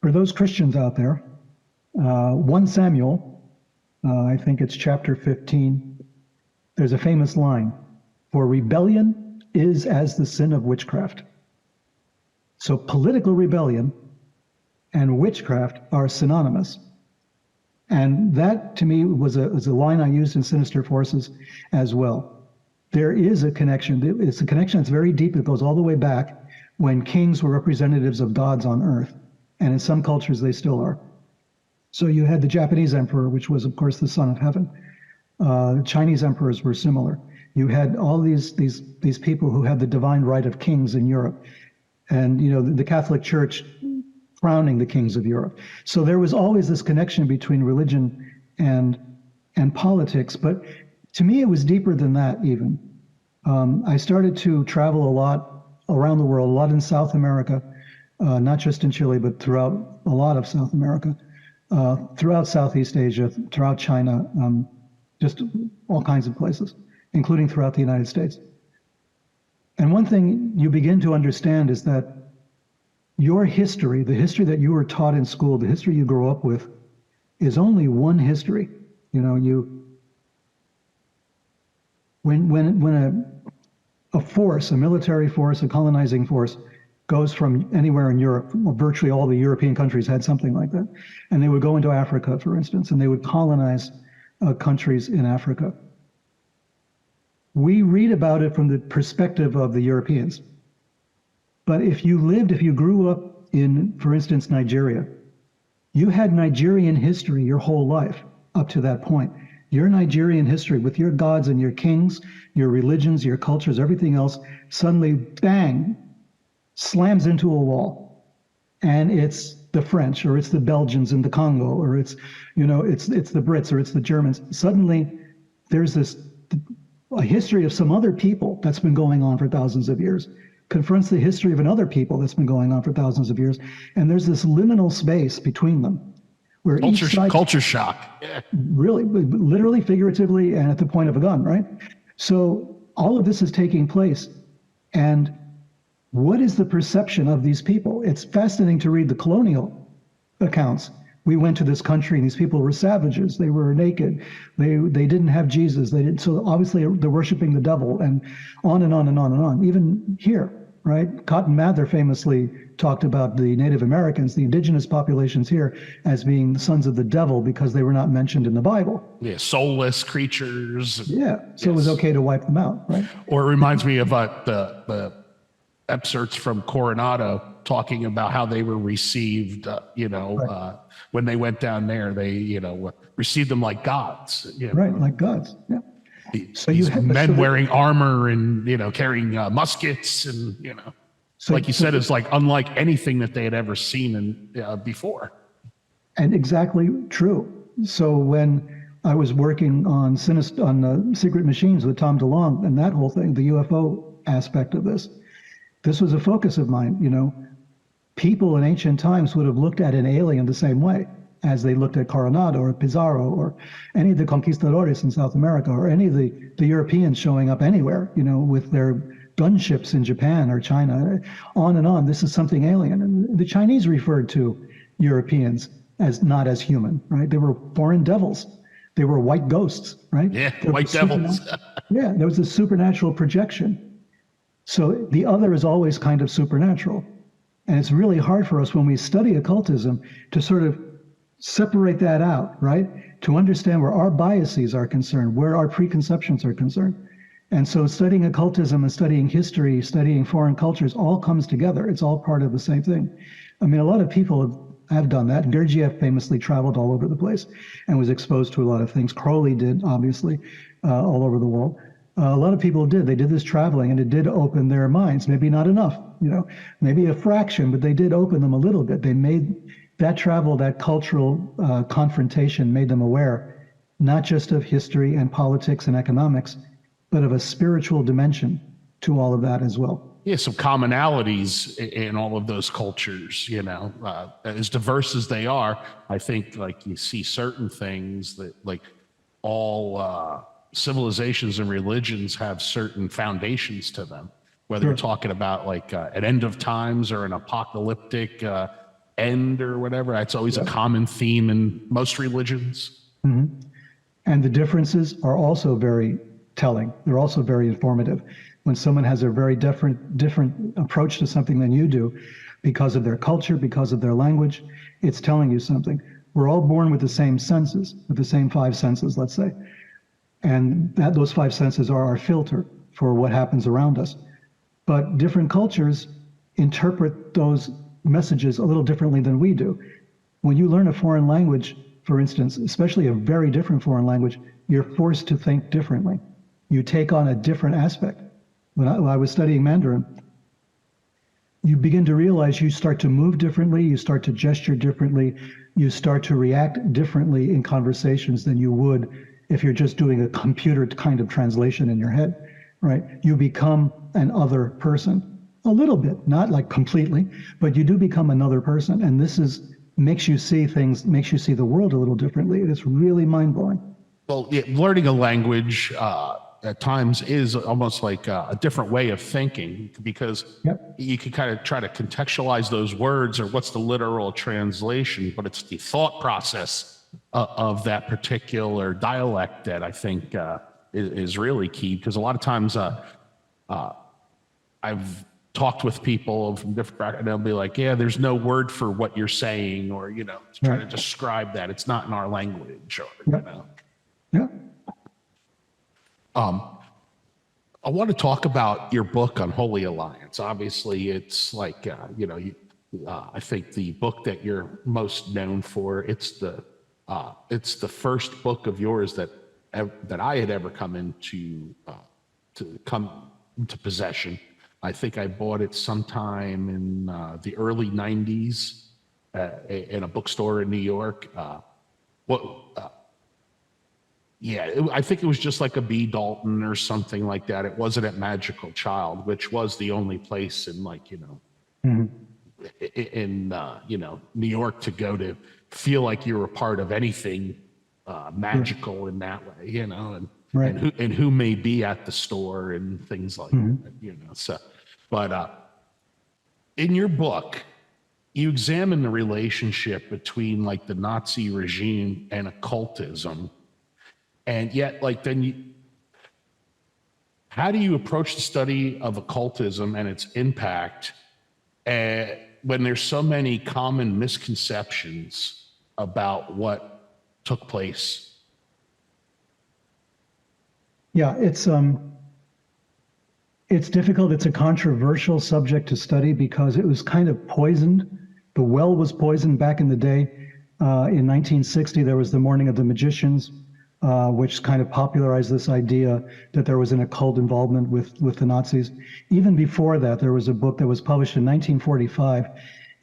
for those Christians out there, 1 Samuel, I think it's chapter 15, there's a famous line, "For rebellion is as the sin of witchcraft." So political rebellion and witchcraft are synonymous. And that, to me, was a line I used in Sinister Forces as well. There is a connection. It's a connection that's very deep. It goes all the way back when kings were representatives of gods on earth. And in some cultures, they still are. So you had the Japanese emperor, which was, of course, the son of heaven. Chinese emperors were similar. You had all these people who had the divine right of kings in Europe. And, the Catholic Church crowning the kings of Europe. So there was always this connection between religion and politics. But to me, it was deeper than that even. I started to travel a lot around the world, a lot in South America, not just in Chile, but throughout a lot of South America, throughout Southeast Asia, throughout China, just all kinds of places, including throughout the United States. And one thing you begin to understand is that your history, the history that you were taught in school, the history you grew up with, is only one history. When a force, a military force, a colonizing force, goes from anywhere in Europe. Well, virtually all the European countries had something like that. And they would go into Africa, for instance, and they would colonize countries in Africa. We read about it from the perspective of the Europeans. But if you grew up in, for instance, Nigeria, you had Nigerian history your whole life up to that point. Your Nigerian history with your gods and your kings, your religions, your cultures, everything else, suddenly, bang, slams into a wall. And it's the French, or it's the Belgians in the Congo, or it's the Brits, or it's the Germans. Suddenly, there's a history of some other people that's been going on for thousands of years, confronts the history of another people that's been going on for thousands of years. And there's this liminal space between them where culture shock. Yeah. Really, literally, figuratively, and at the point of a gun, right? So all of this is taking place. And what is the perception of these people? It's fascinating to read the colonial accounts. We went to this country and these people were savages. They were naked. They didn't have Jesus. So obviously they're worshiping the devil, and on and on and on and on. Even here, right? Cotton Mather famously talked about the Native Americans, the indigenous populations here, as being the sons of the devil because they were not mentioned in the Bible. Yeah, soulless creatures. Yeah, so It was okay to wipe them out, right? Or it reminds me of the excerpts from Coronado talking about how they were received, Right. When they went down there, they, received them like gods. Right, like gods, yeah. So These men wearing armor and, carrying muskets and, So, like you said, it's like unlike anything that they had ever seen before. And exactly true. So when I was working on Secret Machines with Tom DeLonge and that whole thing, the UFO aspect of this was a focus of mine. People in ancient times would have looked at an alien the same way as they looked at Coronado or Pizarro or any of the conquistadores in South America, or any of the Europeans showing up anywhere, with their gunships in Japan or China, on and on. This is something alien. And the Chinese referred to Europeans as not as human, right? They were foreign devils. They were white ghosts, right? Yeah, white devils. Yeah, there was a supernatural projection. So the other is always kind of supernatural. And it's really hard for us when we study occultism to sort of separate that out, right? To understand where our biases are concerned, where our preconceptions are concerned. And so studying occultism and studying history, studying foreign cultures, all comes together. It's all part of the same thing. I mean, a lot of people have done that. Gurdjieff famously traveled all over the place and was exposed to a lot of things. Crowley did, obviously, all over the world. A lot of people did. They did this traveling, and it did open their minds. Maybe not enough, maybe a fraction, but they did open them a little bit. They made that travel, that cultural confrontation made them aware, not just of history and politics and economics, but of a spiritual dimension to all of that as well. Yeah, some commonalities in all of those cultures, as diverse as they are. I think like you see certain things that like all civilizations and religions have certain foundations to them, whether you're talking about like an end of times or an apocalyptic end or whatever. It's always a common theme in most religions. Mm-hmm. And the differences are also very telling. They're also very informative. When someone has a very different approach to something than you do, because of their culture, because of their language, it's telling you something. We're all born with the same senses, with the same 5 senses, let's say. And those 5 senses are our filter for what happens around us. But different cultures interpret those messages a little differently than we do. When you learn a foreign language, for instance, especially a very different foreign language, you're forced to think differently. You take on a different aspect. When I was studying Mandarin, you begin to realize you start to move differently, you start to gesture differently, you start to react differently in conversations than you would if you're just doing a computer kind of translation in your head, right? You become an other person. A little bit, not like completely, but you do become another person. And this makes you see things, makes you see the world a little differently. It's really mind-blowing. Well, yeah, learning a language at times is almost like a different way of thinking, because you can kind of try to contextualize those words or what's the literal translation, but it's the thought process of that particular dialect that I think is really key. Because a lot of times I've talked with people from different backgrounds, and they'll be like, yeah, there's no word for what you're saying, or, to try to describe that. It's not in our language, or, Yeah. I want to talk about your book, Unholy Alliance. Obviously, it's like, I think the book that you're most known for, it's the first book of yours that I had ever come into possession. I think I bought it sometime in the early 90s in a bookstore in New York. I think it was just like a B. Dalton or something like that. It wasn't at Magical Child, which was the only place in New York to go to feel like you were a part of anything magical in that way, and who may be at the store and things like that, So, but in your book, you examine the relationship between like the Nazi regime and occultism, and yet how do you approach the study of occultism and its impact when there's so many common misconceptions about what took place? Yeah, it's difficult. It's a controversial subject to study because it was kind of poisoned. The well was poisoned back in the day. In 1960, there was the Morning of the Magicians, which kind of popularized this idea that there was an occult involvement with the Nazis. Even before that, there was a book that was published in 1945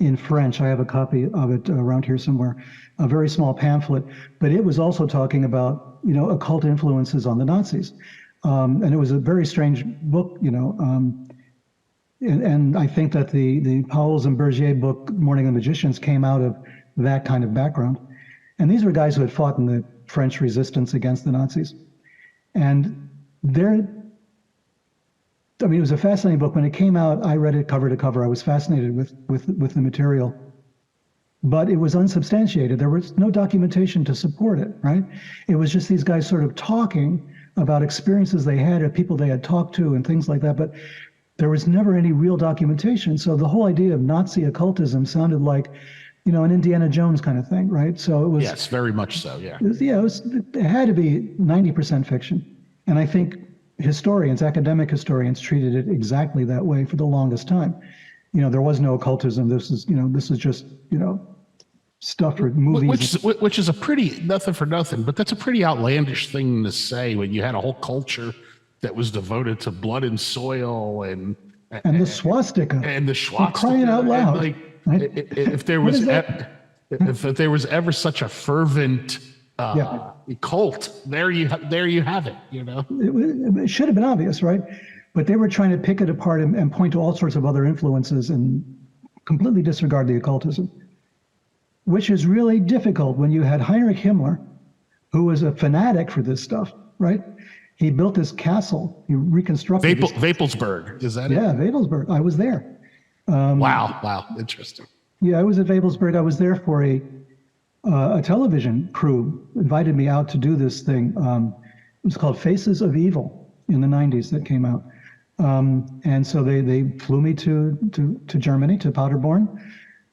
in French. I have a copy of it around here somewhere, a very small pamphlet, but it was also talking about, occult influences on the Nazis. And it was a very strange book, and I think that the Powells and Bergier book, Morning of the Magicians, came out of that kind of background. And these were guys who had fought in the French resistance against the Nazis. And it was a fascinating book. When it came out, I read it cover to cover. I was fascinated with the material. But it was unsubstantiated. There was no documentation to support it, right? It was just these guys sort of talking about experiences they had or people they had talked to and things like that. But there was never any real documentation. So the whole idea of Nazi occultism sounded like, an Indiana Jones kind of thing, right? So it was. Yes, very much so, yeah. It had to be 90% fiction. And I think academic historians treated it exactly that way for the longest time. There was no occultism. This is just, stuff for movies. Which is a pretty, nothing for nothing, but that's a pretty outlandish thing to say when you had a whole culture that was devoted to blood and soil and the swastika. And the swastika. Crying out loud. Right? If there was ever such a fervent cult, there you have it. It should have been obvious, right? But they were trying to pick it apart and point to all sorts of other influences and completely disregard the occultism, which is really difficult when you had Heinrich Himmler, who was a fanatic for this stuff, right? He built this castle. He reconstructed Vapelsburg, is that it? Yeah, Vapelsburg. I was there. Wow, interesting. Yeah, I was at Vapelsburg. I was there for a television crew invited me out to do this thing. It was called Faces of Evil in the 90s that came out. And so they flew me to Germany, to Paderborn.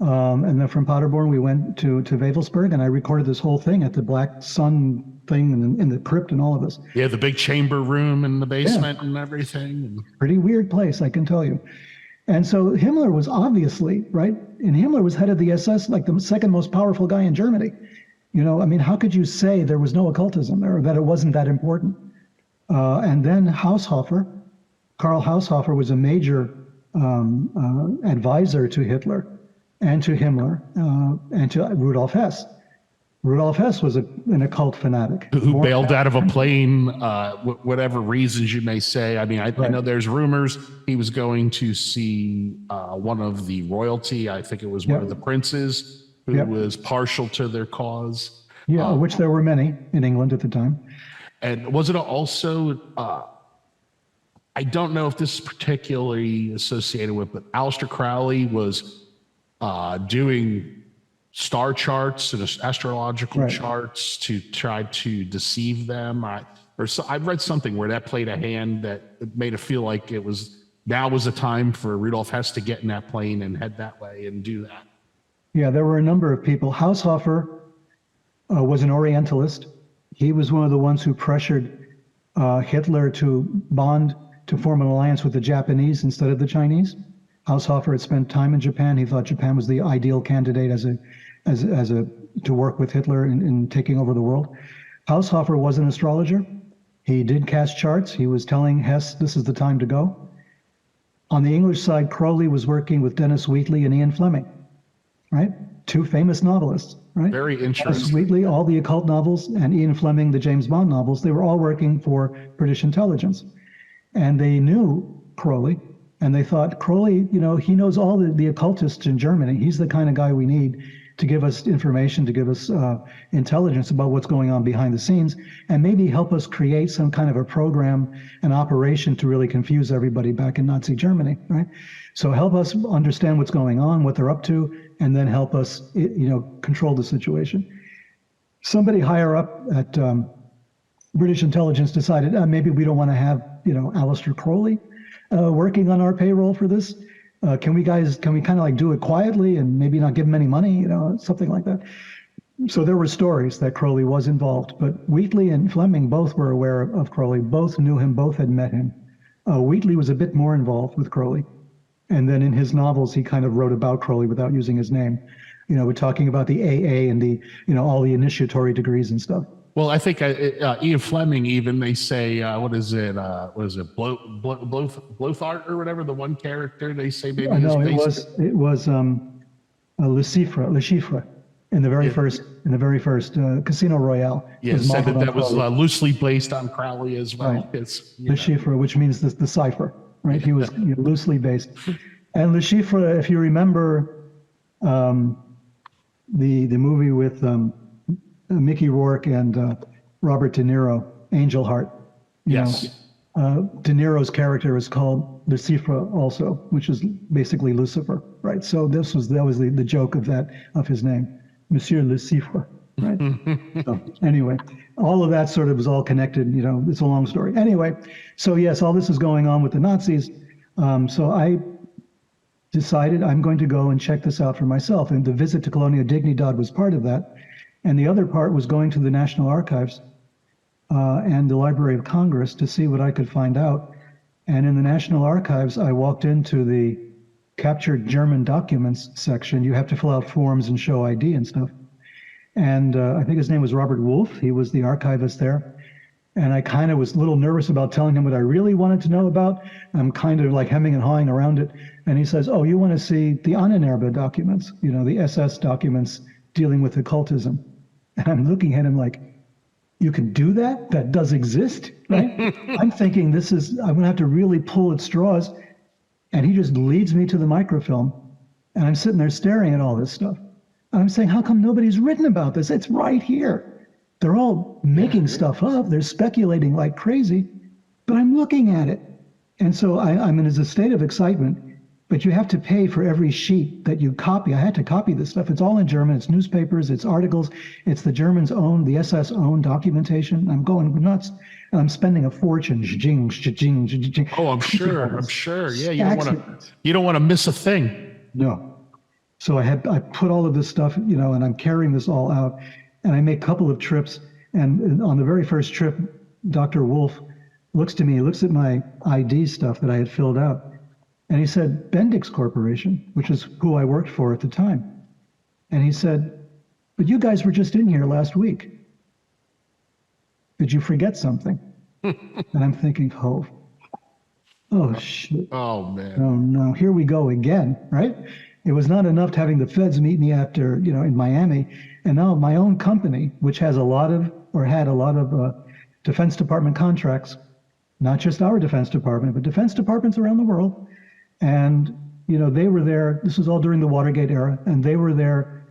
And then from Paderborn, we went to Wavelsburg, and I recorded this whole thing at the Black Sun thing in the crypt and all of this. Yeah, the big chamber room in the basement and everything. Pretty weird place, I can tell you. And so Himmler was obviously, right? And Himmler was head of the SS, like the second most powerful guy in Germany. How could you say there was no occultism there, or that it wasn't that important? And then Karl Haushofer was a major advisor to Hitler and to Himmler and to Rudolf Hess. Rudolf Hess was an occult fanatic. Who bailed out of a plane, whatever reasons you may say. I mean, I know there's rumors he was going to see one of the royalty. I think it was one of the princes who was partial to their cause. Yeah, which there were many in England at the time. And was it also, I don't know if this is particularly associated with, but Aleister Crowley was doing star charts and astrological charts to try to deceive them. I've read something where that played a hand that made it feel like it was now was the time for Rudolf Hess to get in that plane and head that way and do that. Yeah, there were a number of people. Haushofer was an Orientalist. He was one of the ones who pressured Hitler to bond, to form an alliance with the Japanese instead of the Chinese. Haushofer had spent time in Japan. He thought Japan was the ideal candidate to work with Hitler in taking over the world. Haushofer was an astrologer. He did cast charts. He was telling Hess, this is the time to go. On the English side, Crowley was working with Dennis Wheatley and Ian Fleming, right? Two famous novelists, right? Very interesting. Dennis Wheatley, all the occult novels, and Ian Fleming, the James Bond novels, they were all working for British intelligence. And they knew Crowley, and they thought, Crowley, he knows all the occultists in Germany. He's the kind of guy we need to give us information, to give us intelligence about what's going on behind the scenes, and maybe help us create some kind of a program, an operation to really confuse everybody back in Nazi Germany, right? So help us understand what's going on, what they're up to, and then help us, control the situation. Somebody higher up at British intelligence decided maybe we don't want to have, Aleister Crowley working on our payroll for this. Can we kind of like do it quietly and maybe not give him any money, something like that. So there were stories that Crowley was involved, but Wheatley and Fleming both were aware of Crowley, both knew him, both had met him. Wheatley was a bit more involved with Crowley. And then in his novels, he kind of wrote about Crowley without using his name. We're talking about the AA and the, all the initiatory degrees and stuff. Well, I think Ian Fleming, even they say, Blothart or whatever, the one character they say maybe. No, it was Le Chiffre in the very first Casino Royale. Yeah, said that was loosely based on Crowley as well. Right. Le Chiffre, which means the cipher, right? He was loosely based. And Le Chiffre, if you remember the movie with Mickey Rourke and Robert De Niro, Angel Heart. Yes. De Niro's character is called Lucifer also, which is basically Lucifer, right? So that was the joke of his name, Monsieur Lucifer, right? So anyway, all of that sort of was all connected. It's a long story. Anyway, so yes, all this is going on with the Nazis. So I decided I'm going to go and check this out for myself, and the visit to Colonia Dignidad was part of that. And the other part was going to the National Archives and the Library of Congress to see what I could find out. And in the National Archives, I walked into the captured German documents section. You have to fill out forms and show ID and stuff. And I think his name was Robert Wolf. He was the archivist there. And I kind of was a little nervous about telling him what I really wanted to know about. I'm kind of like hemming and hawing around it. And he says, oh, you want to see the Ahnenerbe documents, the SS documents dealing with occultism. And I'm looking at him like, you can do that? That does exist, right? I'm thinking I'm going to have to really pull at straws. And he just leads me to the microfilm. And I'm sitting there staring at all this stuff. And I'm saying, how come nobody's written about this? It's right here. They're all making stuff up. They're speculating like crazy. But I'm looking at it. And so I'm in a state of excitement. But you have to pay for every sheet that you copy. I had to copy this stuff. It's all in German. It's newspapers, it's articles. It's the Germans' own, the SS own documentation. I'm going nuts. And I'm spending a fortune. Oh, I'm sure. Yeah, you don't want to miss a thing. No. So I put all of this stuff, and I'm carrying this all out. And I make a couple of trips. And on the very first trip, Dr. Wolf looks to me, looks at my ID stuff that I had filled out. And he said, Bendix Corporation, which is who I worked for at the time. And he said, but you guys were just in here last week. Did you forget something? And I'm thinking, oh, shit. Oh, man. Oh, no, here we go again, right? It was not enough to having the feds meet me after, in Miami. And now my own company, which has had a lot of Defense Department contracts, not just our Defense Department, but defense departments around the world. And, they were there. This was all during the Watergate era. And they were there,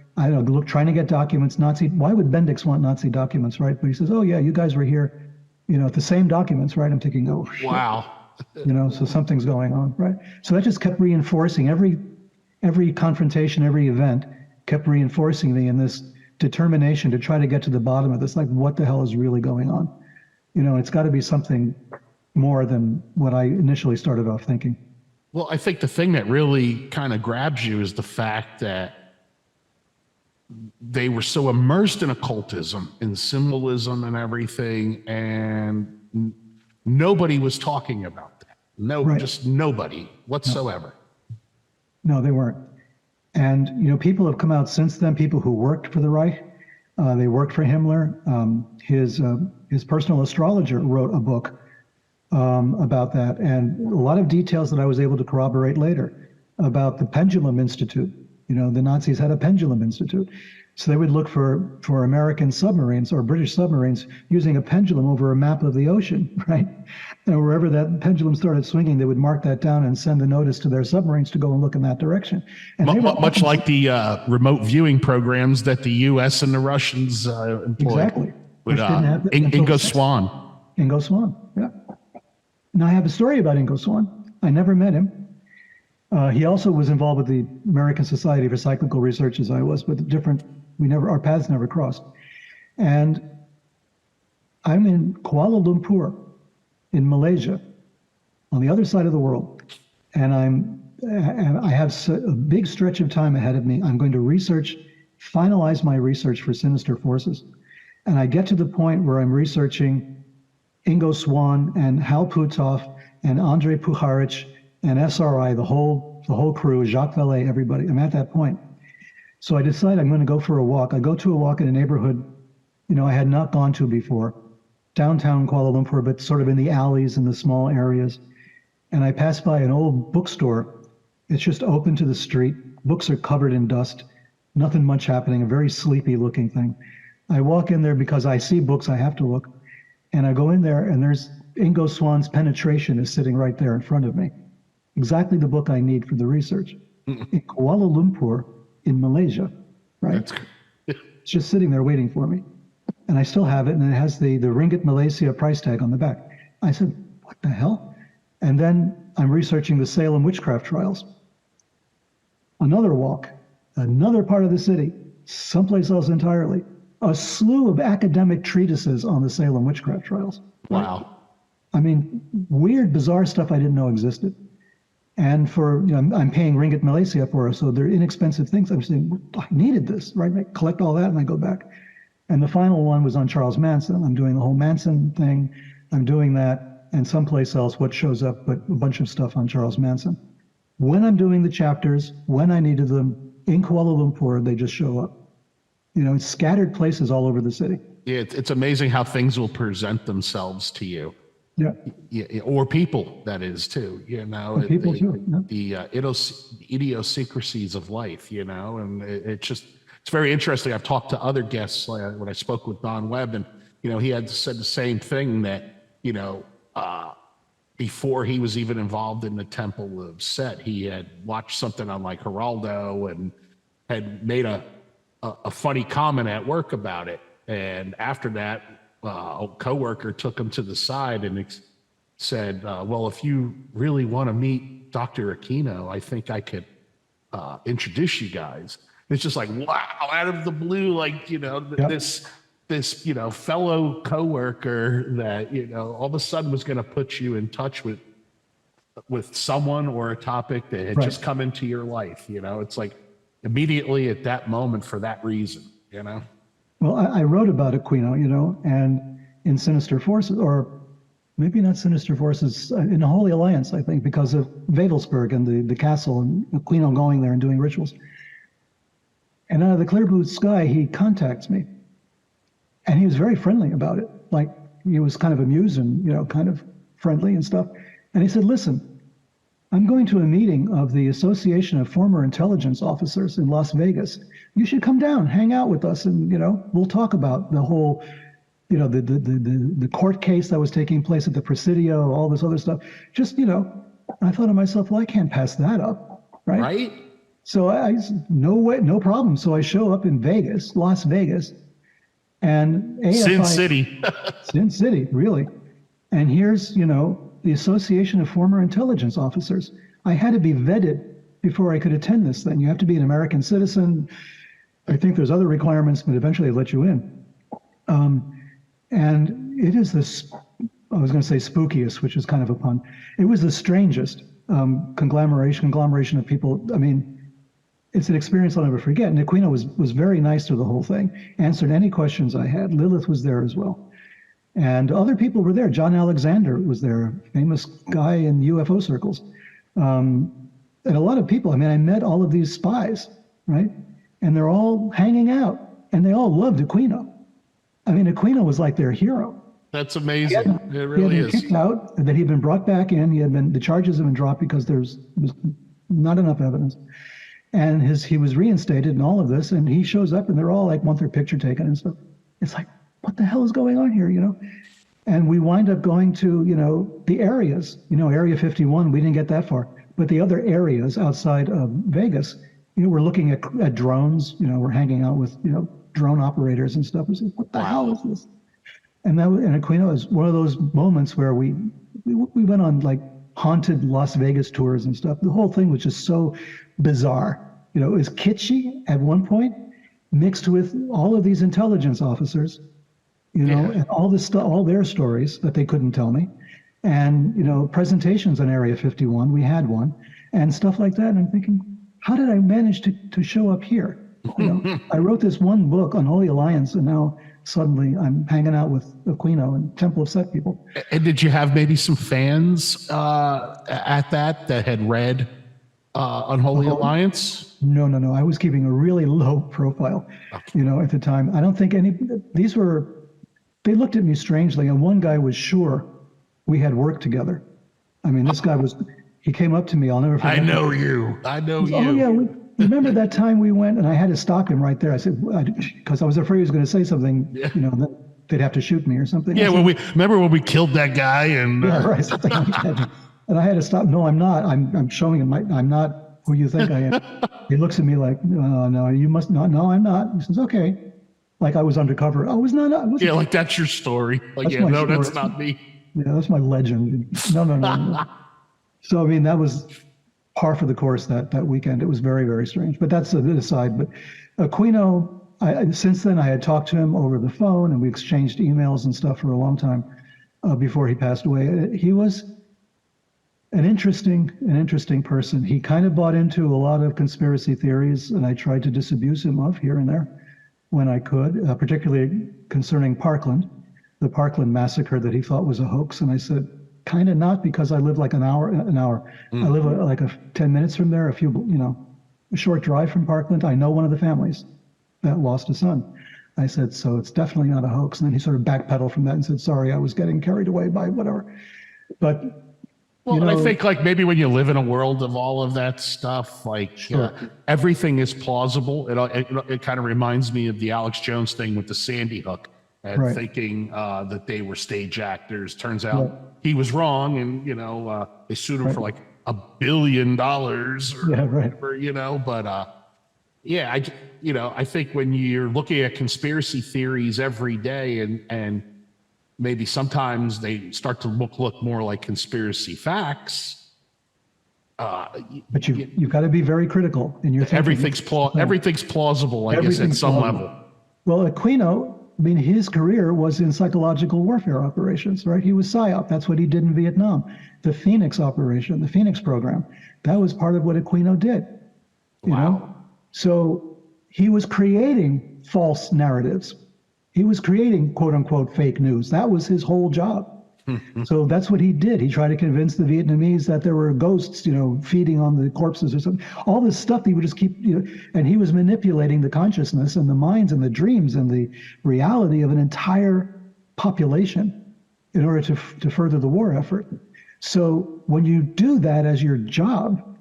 trying to get documents, why would Bendix want Nazi documents, right? But he says, oh, yeah, you guys were here, the same documents, right? I'm thinking, oh, shit. Wow. So something's going on, right? So that just kept reinforcing every confrontation, every event kept reinforcing me in this determination to try to get to the bottom of this, like what the hell is really going on? It's got to be something more than what I initially started off thinking. Well, I think the thing that really kind of grabs you is the fact that they were so immersed in occultism and symbolism and everything, and nobody was talking about that. No, right. Just nobody whatsoever. No, they weren't. And, you know, people have come out since then, people who worked for the Reich. They worked for Himmler. His personal astrologer wrote a book about that, and a lot of details that I was able to corroborate later about the Pendulum Institute. You know, the Nazis had a pendulum institute. So they would look for American submarines or British submarines using a pendulum over a map of the ocean, right? And wherever that pendulum started swinging, they would mark that down and send a notice to their submarines to go and look in that direction. And much like the remote viewing programs that the U.S. and the Russians employed. Exactly. With Ingo Swann. Ingo Swann, yeah. Now I have a story about Ingo Swann. I never met him. He also was involved with the American Society for Psychical Research as I was, but our paths never crossed. And I'm in Kuala Lumpur in Malaysia, on the other side of the world. And I have a big stretch of time ahead of me. I'm going to finalize my research for Sinister Forces. And I get to the point where I'm researching Ingo Swann and Hal Puthoff and Andrei Puharich and SRI, the whole crew, Jacques Vallée, everybody. I'm at that point. So I decide I'm going to go for a walk. I go to a walk in a neighborhood, you know, I had not gone to before, downtown Kuala Lumpur, but sort of in the alleys and the small areas. And I pass by an old bookstore. It's just open to the street. Books are covered in dust. Nothing much happening, a very sleepy looking thing. I walk in there because I see books, I have to look. And I go in there and there's Ingo Swann's Penetration is sitting right there in front of me. Exactly the book I need for the research. In Kuala Lumpur, in Malaysia, right? It's just sitting there waiting for me. And I still have it, and it has the Ringgit Malaysia price tag on the back. I said, what the hell? And then I'm researching the Salem witchcraft trials. Another walk, another part of the city, someplace else entirely. A slew of academic treatises on the Salem witchcraft trials. Wow. I mean, weird, bizarre stuff I didn't know existed. And I'm paying Ringgit Malaysia for it, so they're inexpensive things. I'm saying, I needed this, right? I collect all that and I go back. And the final one was on Charles Manson. I'm doing the whole Manson thing. I'm doing that, and someplace else, what shows up, but a bunch of stuff on Charles Manson. When I'm doing the chapters, when I needed them, in Kuala Lumpur, they just show up. You know, it's scattered places all over the city. Yeah, it's amazing how things will present themselves to you. Yeah, or people, that is, too, you know, the idiosyncrasies of life, you know, and it's very interesting. I've talked to other guests when I spoke with Don Webb, and, you know, he had said the same thing that, you know, before he was even involved in the Temple of Set, he had watched something on like Geraldo and had made a funny comment at work about it. And after that, a coworker took him to the side and said, well, if you really want to meet Dr. Aquino, I think I could introduce you guys. It's just like, wow, out of the blue, like, you know, this, you know, fellow coworker that, you know, all of a sudden was going to put you in touch with someone or a topic that had just come into your life. You know, it's like immediately at that moment for that reason, you know? Well, I wrote about Aquino, you know, and in Sinister Forces, or maybe not Sinister Forces, in Unholy Alliance, I think, because of Wewelsburg and the castle and Aquino going there and doing rituals. And out of the clear blue sky, he contacts me. And he was very friendly about it. Like, he was kind of amused and, you know, kind of friendly and stuff. And he said, listen, I'm going to a meeting of the Association of Former Intelligence Officers in Las Vegas. You should come down, hang out with us, and, you know, we'll talk about the whole, you know, the court case that was taking place at the Presidio, all this other stuff. Just, you know, I thought to myself, well, I can't pass that up, right? Right. So I no way, no problem. So I show up in Vegas, Las Vegas, and Sin City. Sin City, really. And here's, you know, the Association of Former Intelligence Officers. I had to be vetted before I could attend this thing. You have to be an American citizen. I think there's other requirements, but eventually they let you in. And it is this, I was going to say spookiest, which is kind of a pun. It was the strangest. conglomeration of people. I mean, it's an experience I'll never forget. And Aquino was very nice to the whole thing, answered any questions I had. Lilith was there as well. And other people were there. John Alexander was there, famous guy in UFO circles. And a lot of people. I mean, I met all of these spies, right? And they're all hanging out, and they all loved Aquino. I mean, Aquino was like their hero. That's amazing. It really he had been kicked out, and then he'd been brought back in. The charges had been dropped because was not enough evidence. And he was reinstated and all of this, and he shows up, and they're all like want their picture taken and stuff. It's like, what the hell is going on here, you know? And we wind up going to, you know, the areas, you know, Area 51, we didn't get that far, but the other areas outside of Vegas, you know, we're looking at drones, you know, we're hanging out with, you know, drone operators and stuff. We said, what the hell is this? And Aquino is one of those moments where we went on like haunted Las Vegas tours and stuff. The whole thing was just so bizarre. You know, it was kitschy at one point, mixed with all of these intelligence officers, you know, and all this stuff, all their stories that they couldn't tell me. And, you know, presentations on Area 51, we had one, and stuff like that. And I'm thinking, how did I manage to show up here? You know, I wrote this one book, Unholy Alliance, and now suddenly I'm hanging out with Aquino and Temple of Set people. And did you have maybe some fans at that had read Unholy Alliance? No. I was keeping a really low profile, you know, at the time. I don't think they looked at me strangely, and one guy was sure we had worked together. I mean, this guy he came up to me, I'll never forget. I know you. Oh, yeah. Remember that time we went, and I had to stop him right there. I said, because I was afraid he was going to say something, you know, that they'd have to shoot me or something. Yeah, remember when we killed that guy? And yeah, right, something like that. And I had to stop. No, I'm not. I'm showing him I'm not who you think I am. He looks at me like, no, you must not. No, I'm not. He says, okay. Like I was undercover. I was not. Yeah, like that's your story. Like, that's story. That's not me. Yeah, that's my legend. No. So, I mean, that was par for the course that weekend. It was very, very strange. But that's the aside. But Aquino, since then, I had talked to him over the phone, and we exchanged emails and stuff for a long time before he passed away. He was an interesting person. He kind of bought into a lot of conspiracy theories, and I tried to disabuse him of here and there when I could, particularly concerning Parkland, the Parkland massacre that he thought was a hoax. And I said, kind of not, because I live like an hour. I live like 10 minutes from there, a short drive from Parkland. I know one of the families that lost a son. I said, so it's definitely not a hoax. And then he sort of backpedaled from that and said, sorry, I was getting carried away by whatever. But and I think like maybe when you live in a world of all of that stuff, like everything is plausible. It kind of reminds me of the Alex Jones thing with the Sandy Hook, and thinking that they were stage actors. Turns out he was wrong, and they sued him for like $1 billion or whatever, But I think when you're looking at conspiracy theories every day, and maybe sometimes they start to look more like conspiracy facts. But you've got to be very critical in your thinking. Everything's plausible, I guess, at some level. Well, Aquino, I mean, his career was in psychological warfare operations, right? He was PSYOP. That's what he did in Vietnam. The Phoenix operation, the Phoenix program, that was part of what Aquino did. You know? So he was creating false narratives. He was creating quote unquote fake news. That was his whole job. So that's what he did. He tried to convince the Vietnamese that there were ghosts, feeding on the corpses or something. All this stuff he would just keep, and he was manipulating the consciousness and the minds and the dreams and the reality of an entire population in order to further the war effort. So when you do that as your job,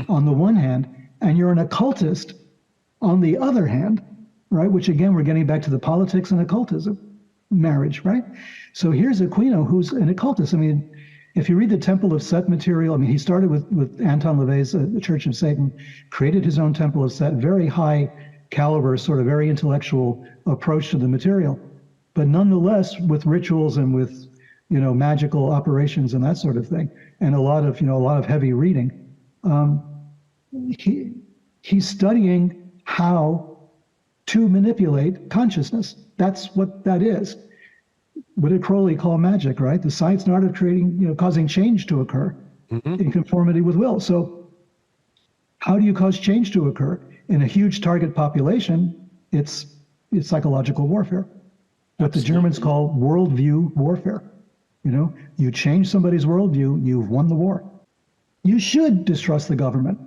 on the one hand, and you're an occultist on the other hand, right? Which again, we're getting back to the politics and occultism marriage, right? So here's Aquino, who's an occultist. I mean, if you read the Temple of Set material, I mean, he started with Anton LaVey's The Church of Satan, created his own Temple of Set, very high caliber, sort of very intellectual approach to the material, but nonetheless with rituals and with, magical operations and that sort of thing, and a lot of heavy reading. He's studying how to manipulate consciousness. That's what that is. What did Crowley call magic, right? The science and art of creating, causing change to occur. in conformity with will. So how do you cause change to occur? In a huge target population, it's psychological warfare. What the Germans call worldview warfare. You know, you change somebody's worldview, you've won the war. You should distrust the government,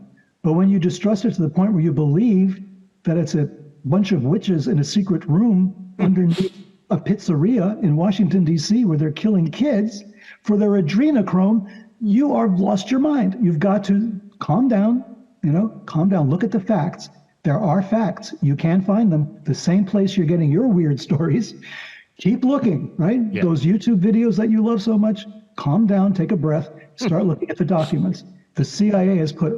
but when you distrust it to the point where you believe that it's a bunch of witches in a secret room underneath a pizzeria in Washington, D.C., where they're killing kids for their adrenochrome, you are lost your mind. You've got to calm down, calm down, look at the facts. There are facts. You can find them. The same place you're getting your weird stories. Keep looking, right? Yeah. Those YouTube videos that you love so much, calm down, take a breath, start looking at the documents. The CIA has put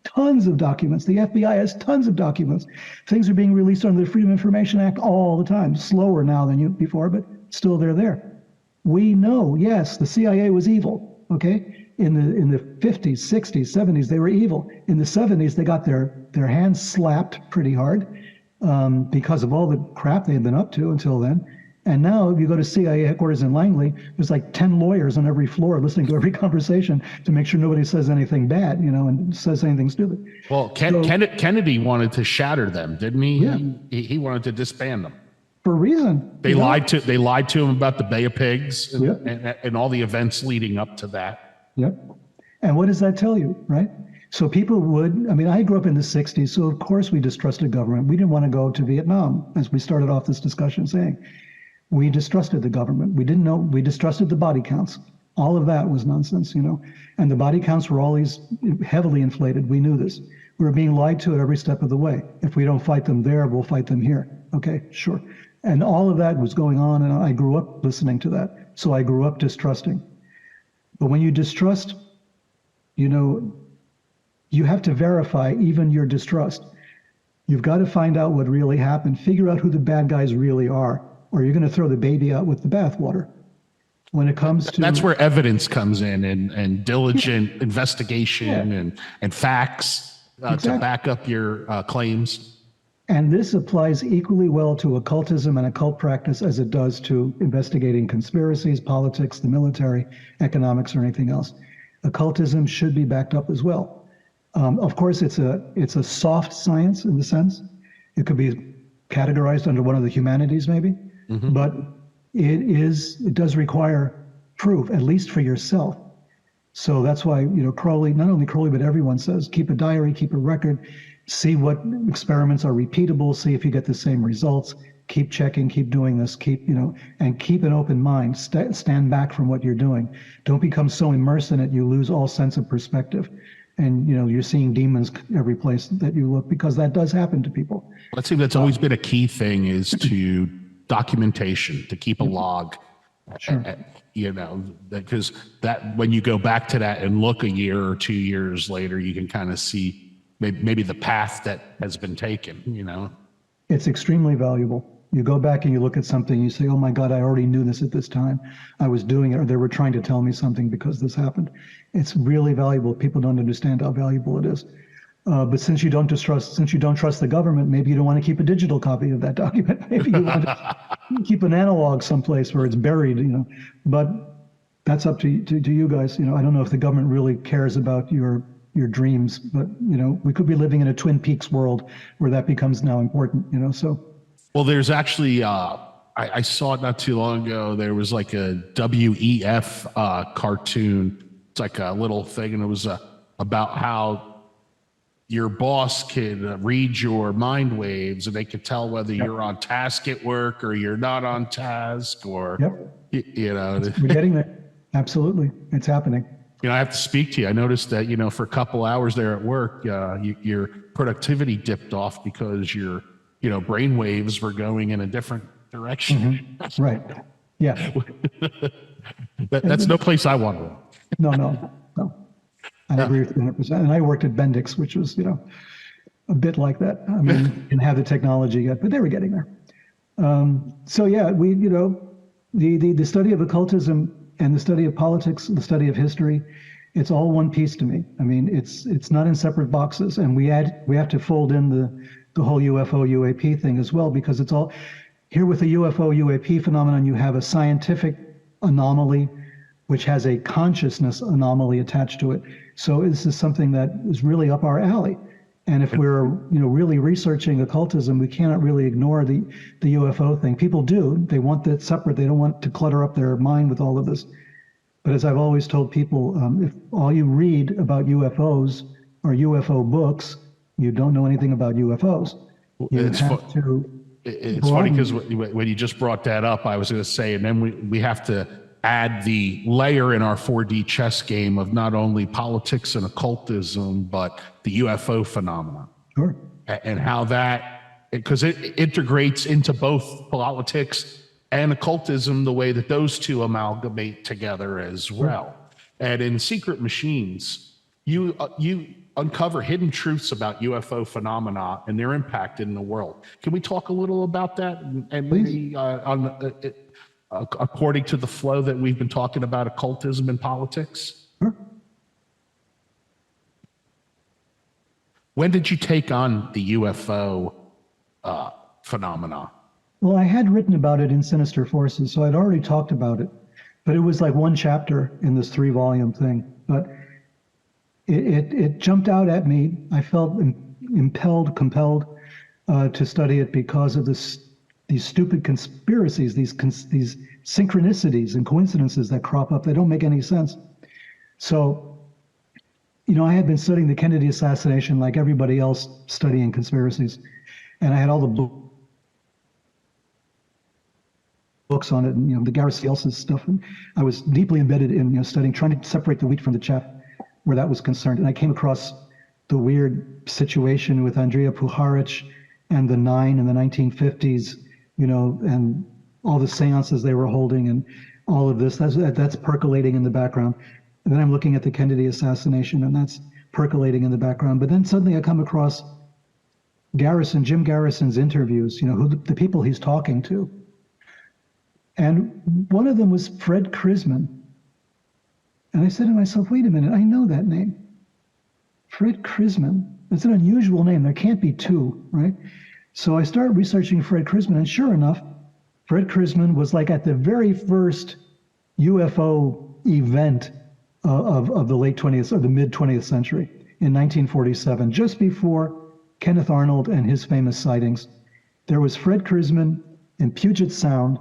tons of documents. The FBI has tons of documents. Things are being released under the Freedom of Information Act all the time. Slower now than before, but still they're there. We know, yes, the CIA was evil, okay? In the 50s, 60s, 70s, they were evil. In the 70s, they got their hands slapped pretty hard because of all the crap they had been up to until then. And now, if you go to CIA headquarters in Langley, there's like 10 lawyers on every floor listening to every conversation to make sure nobody says anything bad, and says anything stupid. Well, Kennedy wanted to shatter them, didn't he? Yeah. He wanted to disband them. For a reason. They lied to him about the Bay of Pigs and all the events leading up to that. Yep. And what does that tell you, right? So people I grew up in the 60s, so of course we distrusted government. We didn't want to go to Vietnam, as we started off this discussion saying. We distrusted the government. We distrusted the body counts. All of that was nonsense, and the body counts were always heavily inflated. We knew this. We were being lied to at every step of the way. If we don't fight them there, we'll fight them here. Okay, sure. And all of that was going on, and I grew up listening to that. So I grew up distrusting. But when you distrust, you have to verify even your distrust. You've got to find out what really happened, figure out who the bad guys really are, or you're going to throw the baby out with the bathwater. When it comes to... That's where evidence comes in and diligent investigation and facts to back up your claims. And this applies equally well to occultism and occult practice as it does to investigating conspiracies, politics, the military, economics, or anything else. Occultism should be backed up as well. Of course, it's a soft science in the sense. It could be categorized under one of the humanities maybe, but it does require proof, at least for yourself. So that's why, Crowley, not only Crowley, but everyone says, keep a diary, keep a record, see what experiments are repeatable, see if you get the same results, keep checking, keep doing this, and keep an open mind, stand back from what you're doing. Don't become so immersed in it you lose all sense of perspective. And, you're seeing demons every place that you look, because that does happen to people. I think that's always been a key thing, is to documentation, to keep a log. Sure. Because that when you go back to that and look a year or 2 years later, you can kind of see maybe the path that has been taken, It's extremely valuable. You go back and you look at something, you say, oh my God, I already knew this at this time. I was doing it, or they were trying to tell me something because this happened. It's really valuable. People don't understand how valuable it is. But since you don't trust the government, maybe you don't want to keep a digital copy of that document. Maybe you want to keep an analog someplace where it's buried, But that's up to you guys. I don't know if the government really cares about your dreams, but we could be living in a Twin Peaks world where that becomes now important. So. Well, there's actually I saw it not too long ago. There was like a WEF cartoon. It's like a little thing, and it was about how your boss can read your mind waves, and they can tell whether you're on task at work or you're not on task, or We're getting there. Absolutely, it's happening. I have to speak to you. I noticed that for a couple hours there at work, your productivity dipped off because your brain waves were going in a different direction. Mm-hmm. Right. Yeah. That's no place I want to go. No. I agree with you 100%. And I worked at Bendix, which was, a bit like that. I mean, didn't have the technology yet, but they were getting there. So yeah, we, the study of occultism and the study of politics, the study of history, it's all one piece to me. I mean, it's not in separate boxes, and we have to fold in the whole UFO UAP thing as well, because it's all here with the UFO UAP phenomenon. You have a scientific anomaly which has a consciousness anomaly attached to it. So this is something that is really up our alley. And if we're, really researching occultism, we cannot really ignore the UFO thing. People do. They want that separate. They don't want to clutter up their mind with all of this. But as I've always told people, if all you read about UFOs are UFO books, you don't know anything about UFOs. It's funny because when you just brought that up, I was going to say, and then we have to add the layer in our 4D chess game of not only politics and occultism, but the UFO phenomenon. Sure. And how that, because it integrates into both politics and occultism, the way that those two amalgamate together as well. And in Secret Machines, you uncover hidden truths about UFO phenomena and their impact in the world. Can we talk a little about that? And maybe according to the flow that we've been talking about occultism and politics? Sure. When did you take on the UFO phenomena? Well, I had written about it in Sinister Forces, so I'd already talked about it, but it was like one chapter in this 3-volume thing. But it jumped out at me. I felt compelled to study it because of these stupid conspiracies, these synchronicities and coincidences that crop up. They don't make any sense. So, I had been studying the Kennedy assassination like everybody else studying conspiracies, and I had all the books on it, and the Gareth Els's stuff. And I was deeply embedded in studying, trying to separate the wheat from the chaff, where that was concerned. And I came across the weird situation with Andrija Puharich and the Nine in the 1950s, and all the seances they were holding and all of this. That's percolating in the background. And then I'm looking at the Kennedy assassination, and that's percolating in the background. But then suddenly I come across Jim Garrison's interviews, the people he's talking to. And one of them was Fred Krisman. And I said to myself, wait a minute, I know that name. Fred Krisman. It's an unusual name. There can't be two, right? So I started researching Fred Krisman, and sure enough, Fred Krisman was like at the very first UFO event of the late 20th or the mid 20th century in 1947, just before Kenneth Arnold and his famous sightings. There was Fred Krisman in Puget Sound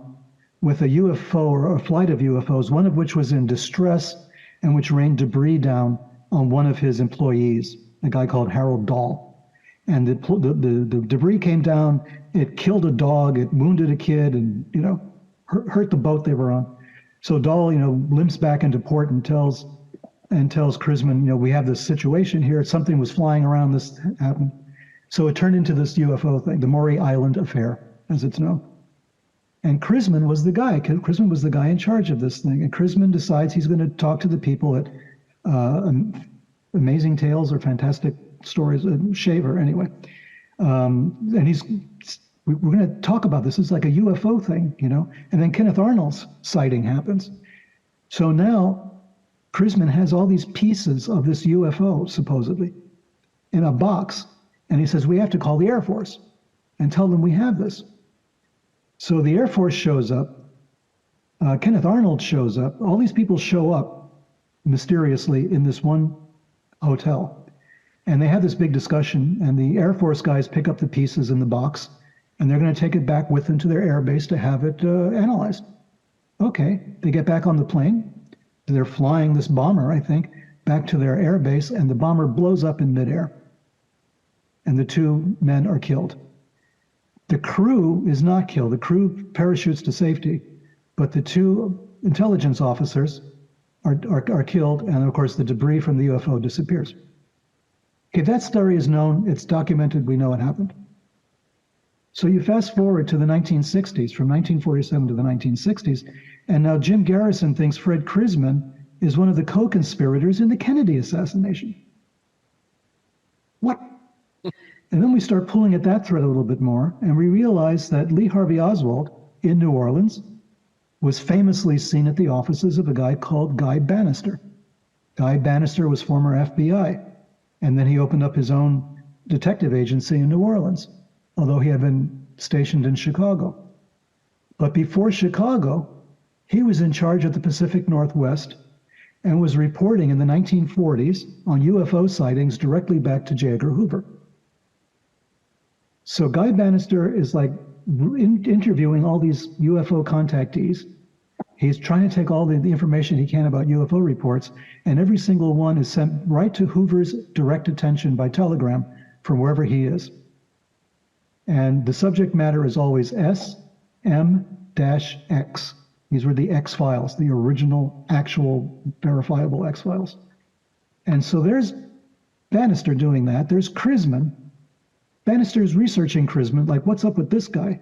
with a UFO or a flight of UFOs, one of which was in distress and which rained debris down on one of his employees, a guy called Harold Dahl. And the debris came down, it killed a dog, it wounded a kid, and hurt the boat they were on. So Dahl, limps back into port and tells Krisman, we have this situation here. Something was flying around, this happened. So it turned into this UFO thing, the Maury Island affair, as it's known. And Krisman was the guy. Krisman was the guy in charge of this thing. And Krisman decides he's going to talk to the people at Amazing Tales or Fantastic Stories, Shaver, anyway. And we're going to talk about this. It's like a UFO thing, And then Kenneth Arnold's sighting happens. So now Krisman has all these pieces of this UFO, supposedly, in a box. And he says, we have to call the Air Force and tell them we have this. So the Air Force shows up, Kenneth Arnold shows up, all these people show up mysteriously in this one hotel. And they have this big discussion, and the Air Force guys pick up the pieces in the box, and they're going to take it back with them to their air base to have it analyzed. Okay, they get back on the plane. They're flying this bomber, I think, back to their air base, and the bomber blows up in midair. And the two men are killed. The crew is not killed. The crew parachutes to safety, but the two intelligence officers are killed, and of course the debris from the UFO disappears. Okay, that story is known, it's documented, we know it happened. So you fast forward to the 1960s, from 1947 to the 1960s, and now Jim Garrison thinks Fred Krisman is one of the co-conspirators in the Kennedy assassination. What? And then we start pulling at that thread a little bit more, and we realize that Lee Harvey Oswald in New Orleans was famously seen at the offices of a guy called Guy Bannister. Guy Bannister was former FBI, and then he opened up his own detective agency in New Orleans, although he had been stationed in Chicago. But before Chicago, He was in charge of the Pacific Northwest and was reporting in the 1940s on UFO sightings directly back to J. Edgar Hoover. So Guy Bannister is like interviewing all these UFO contactees. He's trying to take all the information he can about UFO reports, and every single one is sent right to Hoover's direct attention by telegram from wherever he is. And the subject matter is always SM-X. These were the X files, the original, actual, verifiable X files. And so there's Bannister doing that. There's Crisman. Bannister's researching Crisman, like, what's up with this guy?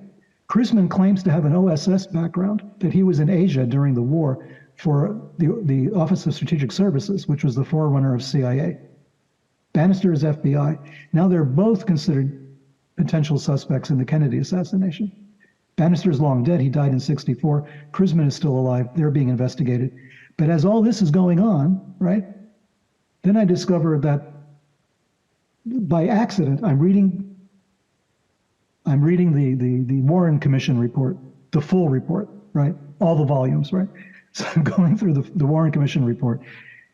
Crisman claims to have an OSS background, that he was in Asia during the war for the Office of Strategic Services, which was the forerunner of CIA. Bannister is FBI. Now they're both considered potential suspects in the Kennedy assassination. Bannister is long dead. He died in '64. Crisman is still alive. They're being investigated. But as all this is going on, right, then I discovered that by accident, I'm reading the Warren Commission report, the full report, right? All the volumes, right? So I'm going through the Warren Commission report,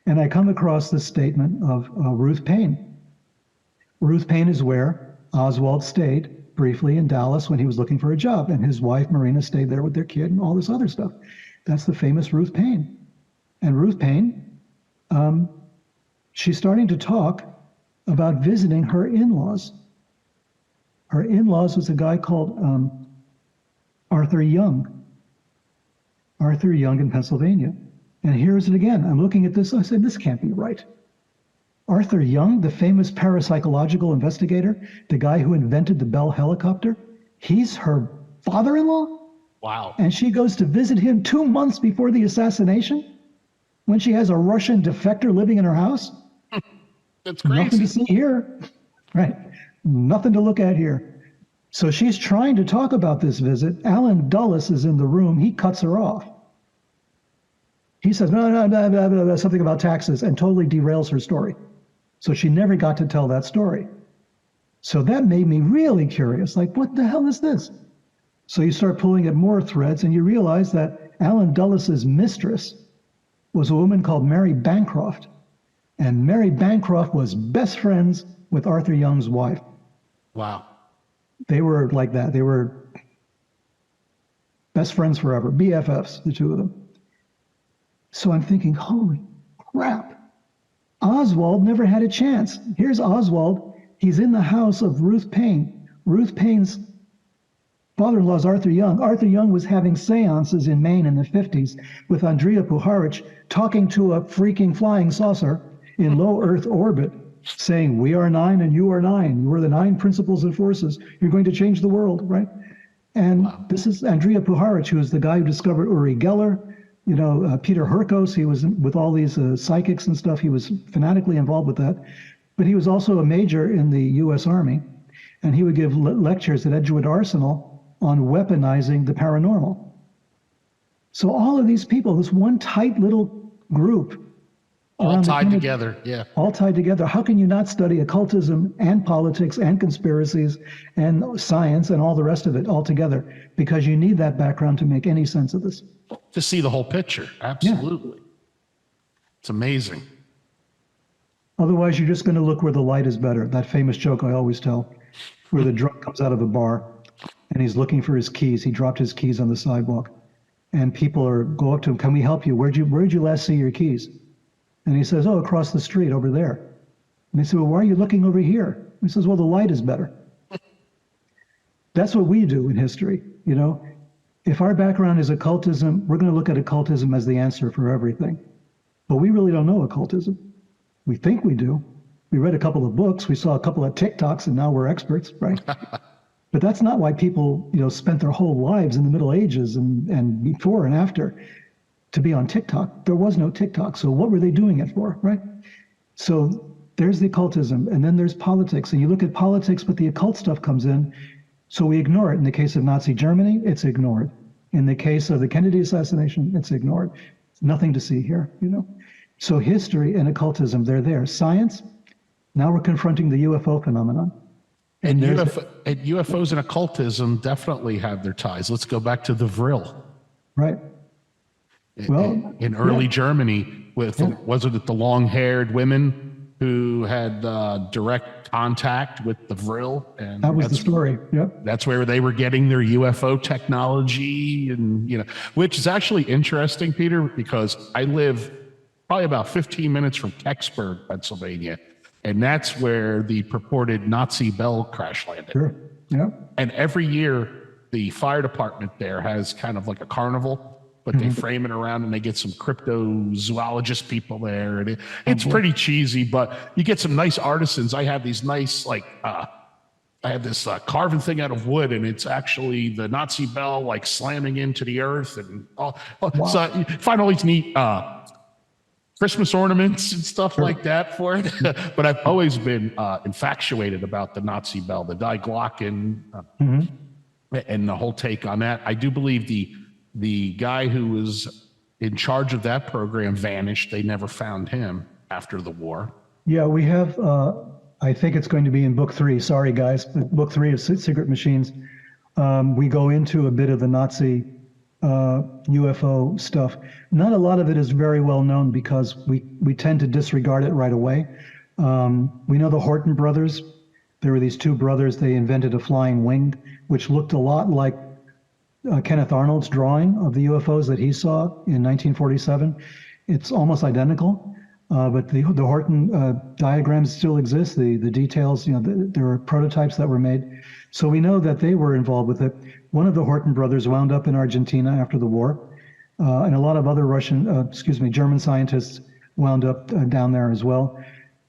and I come across this statement of Ruth Paine. Ruth Paine is where Oswald stayed briefly in Dallas when he was looking for a job, and his wife, Marina, stayed there with their kid and all this other stuff. That's the famous Ruth Paine. And Ruth Paine, she's starting to talk about visiting her in-laws. Her in-laws was a guy called Arthur Young. Arthur Young in Pennsylvania. And here's it again. I'm looking at this. I said, this can't be right. Arthur Young, the famous parapsychological investigator, the guy who invented the Bell helicopter, he's her father-in-law? Wow. And she goes to visit him 2 months before the assassination when she has a Russian defector living in her house? That's crazy. Nothing to see here, right? Nothing to look at here. So she's trying to talk about this visit. Alan Dulles is in the room. He cuts her off. He says, no, something about taxes, and totally derails her story. So she never got to tell that story. So that made me really curious. Like, what the hell is this? So you start pulling at more threads, and you realize that Alan Dulles's mistress was a woman called Mary Bancroft. And Mary Bancroft was best friends with Arthur Young's wife. Wow. They were like that. They were best friends forever, BFFs, the two of them. So I'm thinking, holy crap. Oswald never had a chance. Here's Oswald. He's in the house of Ruth Paine. Ruth Paine's father-in-law is Arthur Young. Arthur Young was having seances in Maine in the 50s with Andrea Puharich talking to a freaking flying saucer in low Earth orbit, saying, we are 9 and you are 9. You are the 9 principles and forces. You're going to change the world, right? And wow. This is Andrea Puharich, who is the guy who discovered Uri Geller. You know, Peter Hurkos, he was with all these psychics and stuff. He was fanatically involved with that. But he was also a major in the U.S. Army. And he would give lectures at Edgewood Arsenal on weaponizing the paranormal. So all of these people, this one tight little group, all tied together, yeah. All tied together. How can you not study occultism and politics and conspiracies and science and all the rest of it all together? Because you need that background to make any sense of this. To see the whole picture, absolutely. Yeah. It's amazing. Otherwise, you're just going to look where the light is better. That famous joke I always tell, where the drunk comes out of a bar and he's looking for his keys. He dropped his keys on the sidewalk. And people go up to him, can we help you? Where'd you last see your keys? And he says, oh, across the street over there. And they say, well, why are you looking over here? He says, well, the light is better. That's what we do in history, you know? If our background is occultism, we're going to look at occultism as the answer for everything. But we really don't know occultism. We think we do. We read a couple of books, we saw a couple of TikToks, and now we're experts, right? But that's not why people, you know, spent their whole lives in the Middle Ages and before and after to be on TikTok. There was no TikTok, so what were they doing it for, right? So there's the occultism, and then there's politics. And you look at politics, but the occult stuff comes in, so we ignore it. In the case of Nazi Germany, it's ignored. In the case of the Kennedy assassination, it's ignored. Nothing to see here, you know? So history and occultism, they're there. Science, now we're confronting the UFO phenomenon. And UFOs and occultism definitely have their ties. Let's go back to the Vril. Right. Well, in early yeah. Germany with, wasn't it the long-haired women who had direct contact with the Vril? And That was the story. Yep. that's where they were getting their UFO technology, and which is actually interesting, Peter, because I live probably about 15 minutes from Kecksburg, Pennsylvania, and that's where the purported Nazi Bell crash landed. Sure. Yep. And every year, the fire department there has kind of like a carnival, but they frame it around and they get some cryptozoologist people there. And it's pretty cheesy, but you get some nice artisans. I have these nice, I have this carving thing out of wood, and it's actually the Nazi bell like slamming into the earth. And so you find all these neat Christmas ornaments and stuff like that for it. But I've always been infatuated about the Nazi bell, the Die Glocken, and the whole take on that. I do believe the guy who was in charge of that program vanished. They never found him after the war. Yeah, we have, I think it's going to be in book 3. Sorry, guys. Book 3 is Secret Machines. We go into a bit of the Nazi UFO stuff. Not a lot of it is very well known because we tend to disregard it right away. We know the Horton brothers. There were these 2 brothers. They invented a flying wing, which looked a lot like Kenneth Arnold's drawing of the UFOs that he saw in 1947. It's almost identical, but the Horton diagrams still exist. The details, there were prototypes that were made. So we know that they were involved with it. One of the Horton brothers wound up in Argentina after the war, and a lot of other German scientists wound up down there as well.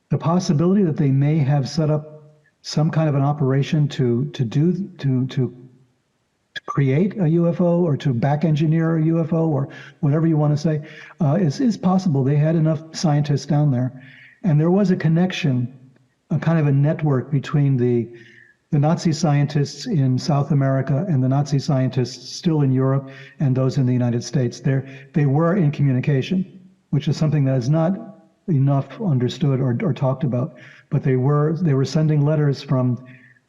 The possibility that they may have set up some kind of an operation to create a UFO or to back engineer a UFO or whatever you want to say is possible. They had enough scientists down there, and there was a connection, a kind of a network between the Nazi scientists in South America and the Nazi scientists still in Europe and those in the United States. They were in communication, which is something that is not enough understood or talked about. But they were sending letters from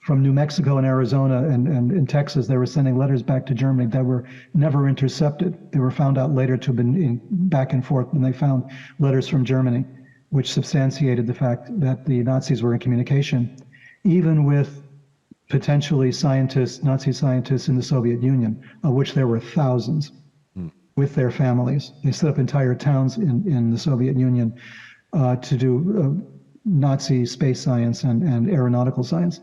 New Mexico and Arizona and in Texas. They were sending letters back to Germany that were never intercepted. They were found out later to have been back and forth when they found letters from Germany, which substantiated the fact that the Nazis were in communication, even with potentially Nazi scientists in the Soviet Union, of which there were thousands, with their families. They set up entire towns in the Soviet Union to do Nazi space science and aeronautical science.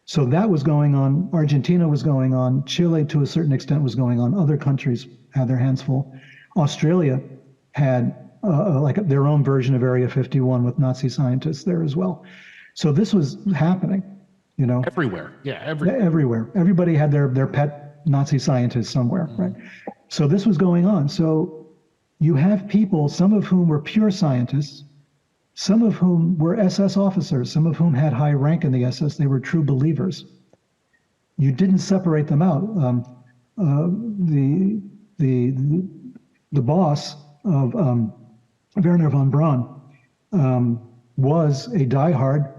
So that was going on. Argentina was going on. Chile, to a certain extent, was going on. Other countries had their hands full. Australia had like their own version of Area 51 with Nazi scientists there as well. So this was happening, Everywhere. Yeah, everywhere. Everybody had their pet Nazi scientist somewhere, right? So this was going on. So you have people, some of whom were pure scientists, some of whom were SS officers, some of whom had high rank in the SS. They were true believers. You didn't separate them out. The boss of Werner von Braun was a diehard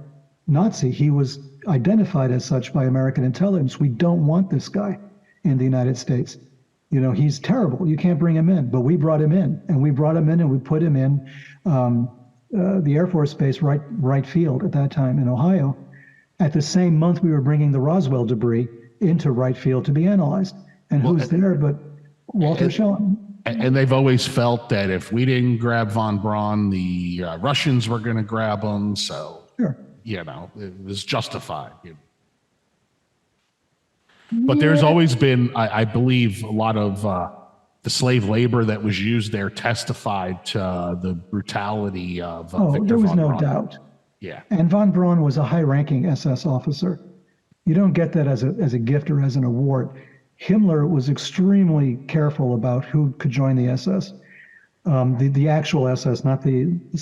Nazi. He was identified as such by American intelligence. We don't want this guy in the United States. He's terrible. You can't bring him in. But we brought him in, and we put him in the Air Force Base, Wright Field at that time in Ohio. At the same month, we were bringing the Roswell debris into Wright Field to be analyzed. And who's there but Walter Schellin? And they've always felt that if we didn't grab von Braun, the Russians were going to grab him. So, sure. It was justified. But there's always been, I believe, a lot of the slave labor that was used there testified to the brutality of Victor there was von no Braun. doubt. Yeah. And von Braun was a high-ranking SS officer. You don't get that as a gift or as an award. Himmler was extremely careful about who could join the SS. The actual SS,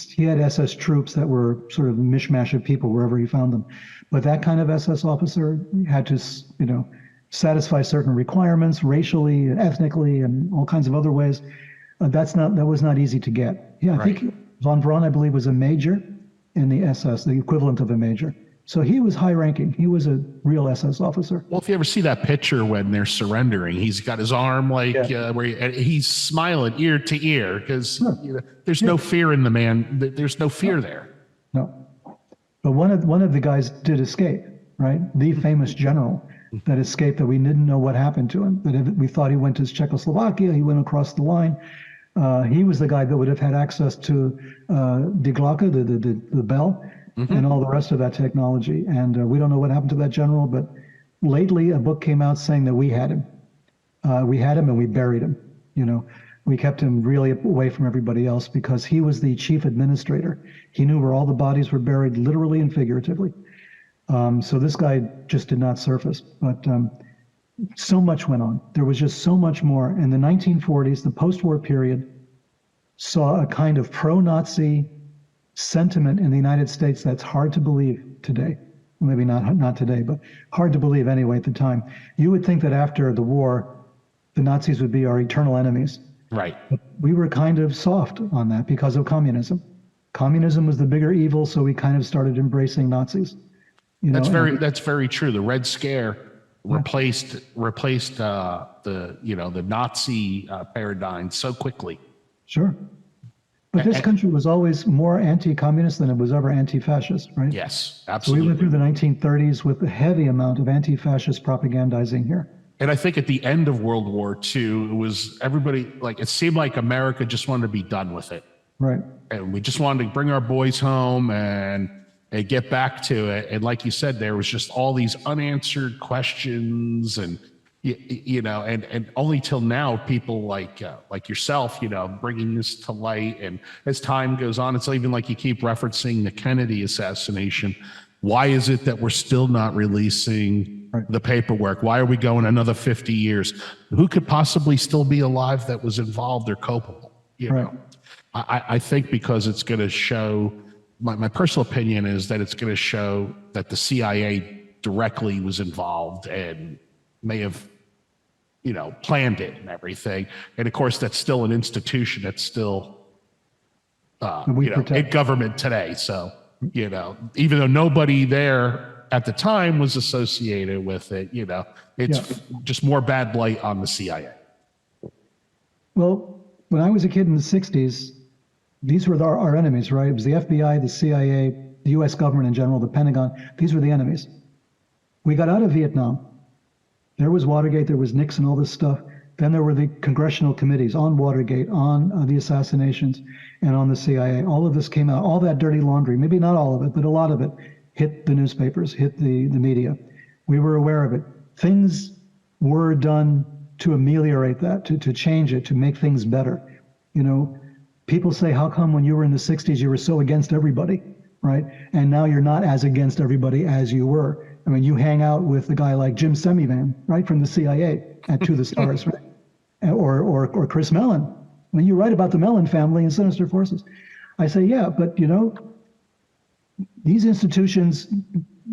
he had SS troops that were sort of mishmash of people wherever he found them. But that kind of SS officer had to, satisfy certain requirements racially, ethnically, and all kinds of other ways. That was not easy to get. Yeah, I think von Braun, I believe, was a major in the SS, the equivalent of a major. So he was high ranking. He was a real SS officer. Well, if you ever see that picture when they're surrendering, he's got his arm like he's smiling ear to ear because there's no fear in the man. There's no fear there. No. But one of the guys did escape, right? The famous general that escaped, that we didn't know what happened to him. That we thought he went to Czechoslovakia. He went across the line. He was the guy that would have had access to Die Glocke, the bell, and all the rest of that technology. And we don't know what happened to that general, but lately a book came out saying that we had him. We had him and we buried him. You know, we kept him really away from everybody else because he was the chief administrator. He knew where all the bodies were buried, literally and figuratively. So this guy just did not surface, but so much went on. There was just so much more. In the 1940s, the post-war period saw a kind of pro-Nazi sentiment in the United States that's hard to believe today. Maybe not today, but hard to believe anyway at the time. You would think that after the war, the Nazis would be our eternal enemies. Right. But we were kind of soft on that because of communism. Communism was the bigger evil, so we kind of started embracing Nazis. You know, that's very true. The Red Scare replaced the Nazi paradigm so quickly. Sure. But this country was always more anti-communist than it was ever anti-fascist, right? Yes, absolutely. So we went through the 1930s with a heavy amount of anti-fascist propagandizing here. And I think at the end of World War II, it was everybody, like, it seemed like America just wanted to be done with it. Right. And we just wanted to bring our boys home and get back to it. And like you said, there was just all these unanswered questions and, and only till now, people like yourself, bringing this to light. And as time goes on, it's even like you keep referencing the Kennedy assassination. Why is it that we're still not releasing the paperwork? Why are we going another 50 years? Who could possibly still be alive that was involved or culpable? You know, I think because it's going to show, my personal opinion is that it's going to show that the CIA directly was involved and may have, planned it and everything. And of course, that's still an institution that's still, in government today. So, even though nobody there at the time was associated with it, it's just more bad light on the CIA. Well, when I was a kid in the 60s, these were our enemies, right? It was the FBI, the CIA, the US government in general, the Pentagon. These were the enemies. We got out of Vietnam. There was Watergate, there was Nixon, all this stuff. Then there were the congressional committees on Watergate, on the assassinations, and on the CIA. All of this came out, all that dirty laundry, maybe not all of it, but a lot of it hit the newspapers, hit the media. We were aware of it. Things were done to ameliorate that, to change it, to make things better. People say, how come when you were in the 60s, you were so against everybody, right? And now you're not as against everybody as you were. I mean, you hang out with a guy like Jim Semivan, right, from the CIA at To the Stars, right? Or Chris Mellon. I mean, you write about the Mellon family and Sinister Forces. I say, yeah, but these institutions,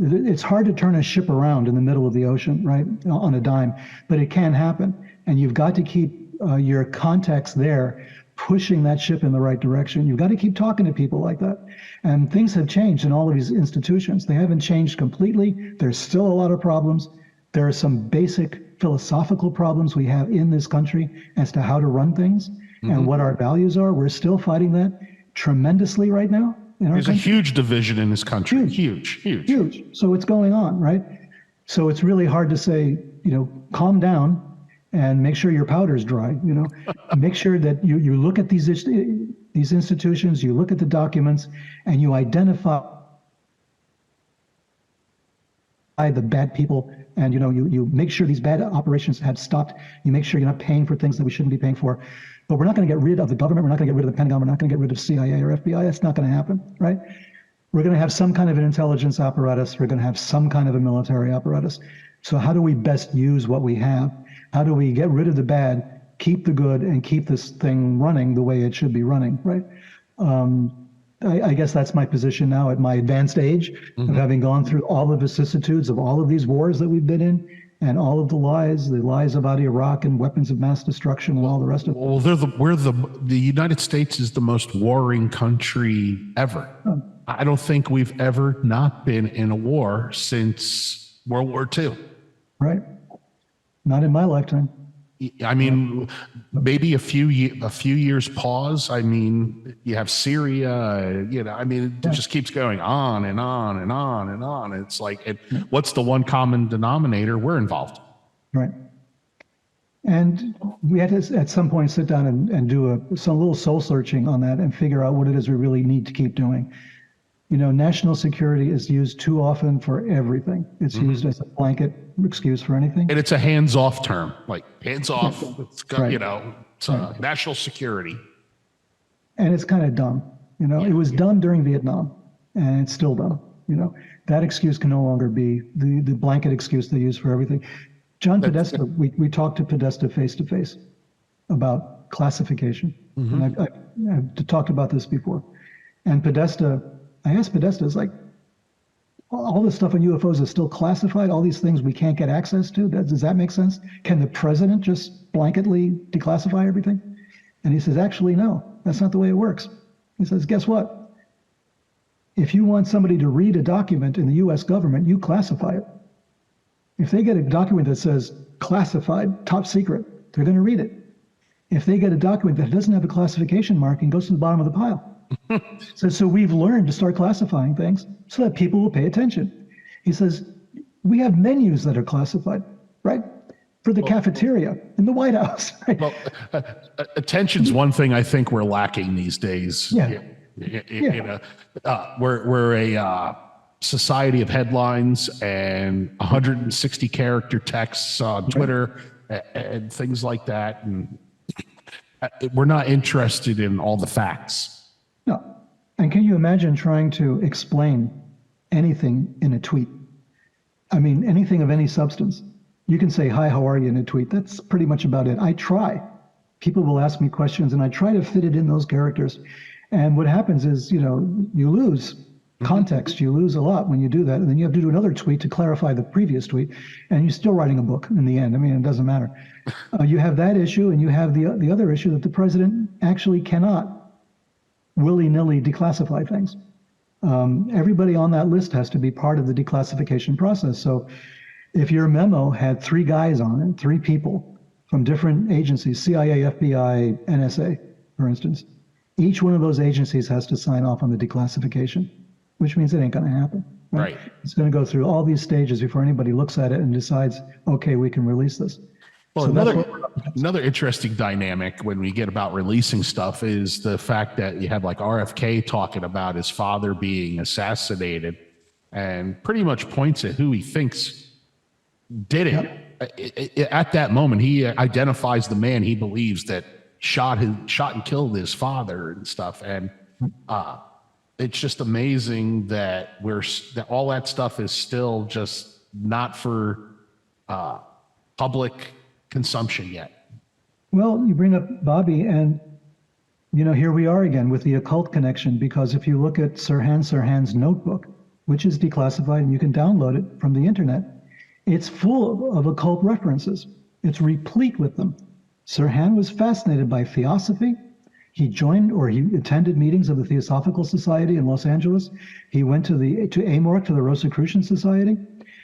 it's hard to turn a ship around in the middle of the ocean, right, on a dime, but it can happen. And you've got to keep your contacts there, pushing that ship in the right direction. You've got to keep talking to people like that. And things have changed in all of these institutions. They haven't changed completely. There's still a lot of problems. There are some basic philosophical problems we have in this country as to how to run things and what our values are. We're still fighting that tremendously right now in our country. There's a huge division in this country. Huge. So it's going on, right? So it's really hard to say, calm down and make sure your powder's dry, make sure that you look at these institutions, you look at the documents, and you identify the bad people, and you make sure these bad operations have stopped. You make sure you're not paying for things that we shouldn't be paying for. But we're not going to get rid of the government. We're not going to get rid of the Pentagon. We're not going to get rid of CIA or FBI. That's not going to happen, right? We're going to have some kind of an intelligence apparatus. We're going to have some kind of a military apparatus. So how do we best use what we have? How do we get rid of the bad, keep the good, and keep this thing running the way it should be running, right? I guess that's my position now at my advanced age of having gone through all the vicissitudes of all of these wars that we've been in and all of the lies about Iraq and weapons of mass destruction and all the rest of it. Well, the United States is the most warring country ever. I don't think we've ever not been in a war since World War II. Right. Not in my lifetime. I mean, maybe a few years pause. I mean, you have Syria, I mean, it just keeps going on and on and on and on. It's like, what's the one common denominator? We're involved. Right. And we had to, at some point, sit down and do some little soul searching on that and figure out what it is we really need to keep doing. National security is used too often for everything. It's used as a blanket excuse for anything. And it's a hands-off term, like hands-off, it's got, Right. It's national security. And it's kind of dumb. It was dumb during Vietnam, and it's still dumb. That excuse can no longer be the blanket excuse they use for everything. John Podesta, we talked to Podesta face to face about classification. And I've talked about this before. And I asked Podesta, it's like, all this stuff on UFOs is still classified, all these things we can't get access to. Does that make sense? Can the president just blanketly declassify everything? And he says, actually, no, that's not the way it works. He says, guess what? If you want somebody to read a document in the US government, you classify it. If they get a document that says classified, top secret, they're going to read it. If they get a document that doesn't have a classification mark and goes to the bottom of the pile. So we've learned to start classifying things so that people will pay attention. He says, we have menus that are classified, right? For the cafeteria in the White House. Right? Well, attention's one thing I think we're lacking these days. Yeah. We're a society of headlines and 160 character texts on Twitter and things like that. And we're not interested in all the facts. No. And can you imagine trying to explain anything in a tweet? I mean, anything of any substance. You can say, hi, how are you in a tweet. That's pretty much about it. I try. People will ask me questions and I try to fit it in those characters. And what happens is, you lose context. You lose a lot when you do that. And then you have to do another tweet to clarify the previous tweet. And you're still writing a book in the end. I mean, it doesn't matter. You have that issue and you have the other issue that the president actually cannot willy-nilly declassify things. Everybody on that list has to be part of the declassification process. So if your memo had 3 guys on it, 3 people from different agencies, CIA, FBI, NSA, for instance, each one of those agencies has to sign off on the declassification, which means it ain't going to happen. Right. It's going to go through all these stages before anybody looks at it and decides, okay, we can release this. Well, So another interesting dynamic when we get about releasing stuff is the fact that you have like RFK talking about his father being assassinated and pretty much points at who he thinks did it. Yep. At that moment, he identifies the man he believes that shot and killed his father and stuff. And it's just amazing that that all that stuff is still just not for public consumption yet. Well, you bring up Bobby, and here we are again with the occult connection, because if you look at Sirhan's notebook, which is declassified and you can download it from the internet, it's full of occult references. It's replete with them. Sirhan was fascinated by theosophy. He attended meetings of the Theosophical Society in Los Angeles. He went to AMORC, to the Rosicrucian Society.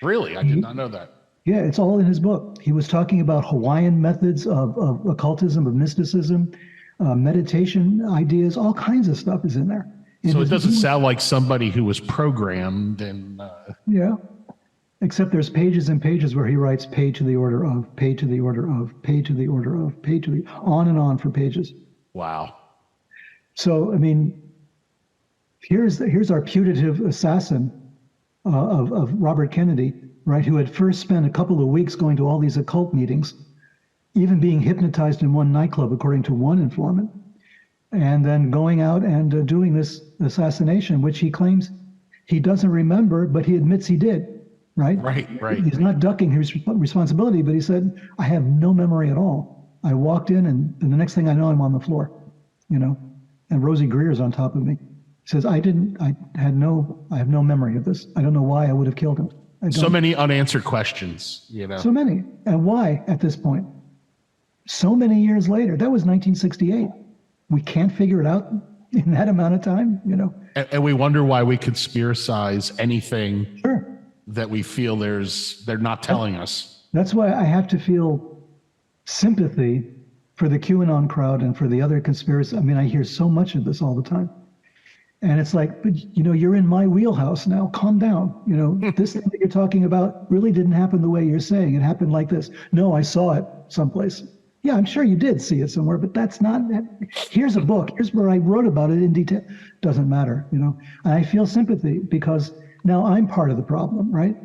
Really? I did not know that. Yeah, it's all in his book. He was talking about Hawaiian methods of occultism, of mysticism, meditation ideas, all kinds of stuff is in there. So it doesn't sound like somebody who was programmed and... Yeah, except there's pages and pages where he writes pay to the order of, pay to the order of, pay to the order of, pay to the... on and on for pages. Wow. So, I mean, here's our putative assassin of Robert Kennedy, right, who had first spent a couple of weeks going to all these occult meetings, even being hypnotized in one nightclub, according to one informant, and then going out and doing this assassination, which he claims he doesn't remember, but he admits he did, right? Right. He's not ducking his responsibility, but he said, I have no memory at all. I walked in, and the next thing I know, I'm on the floor, and Rosie Greer's on top of me. He says, I have no memory of this. I don't know why I would have killed him. So many unanswered questions, So many. And why at this point? So many years later. That was 1968. We can't figure it out. in that amount of time, you know. And we wonder why we conspiracize anything Sure. that we feel they're not telling us. That's why I have to feel sympathy for the QAnon crowd and for the other conspiracy. I mean, I hear so much of this all the time. And it's like, but you know, you're in my wheelhouse now. Calm down. You know, this thing that you're talking about really didn't happen the way you're saying. It happened like this. No, I saw it someplace. Yeah, I'm sure you did see it somewhere, but that's not. Here's a book. Here's where I wrote about it in detail. Doesn't matter, you know. And I feel sympathy because now I'm part of the problem, right?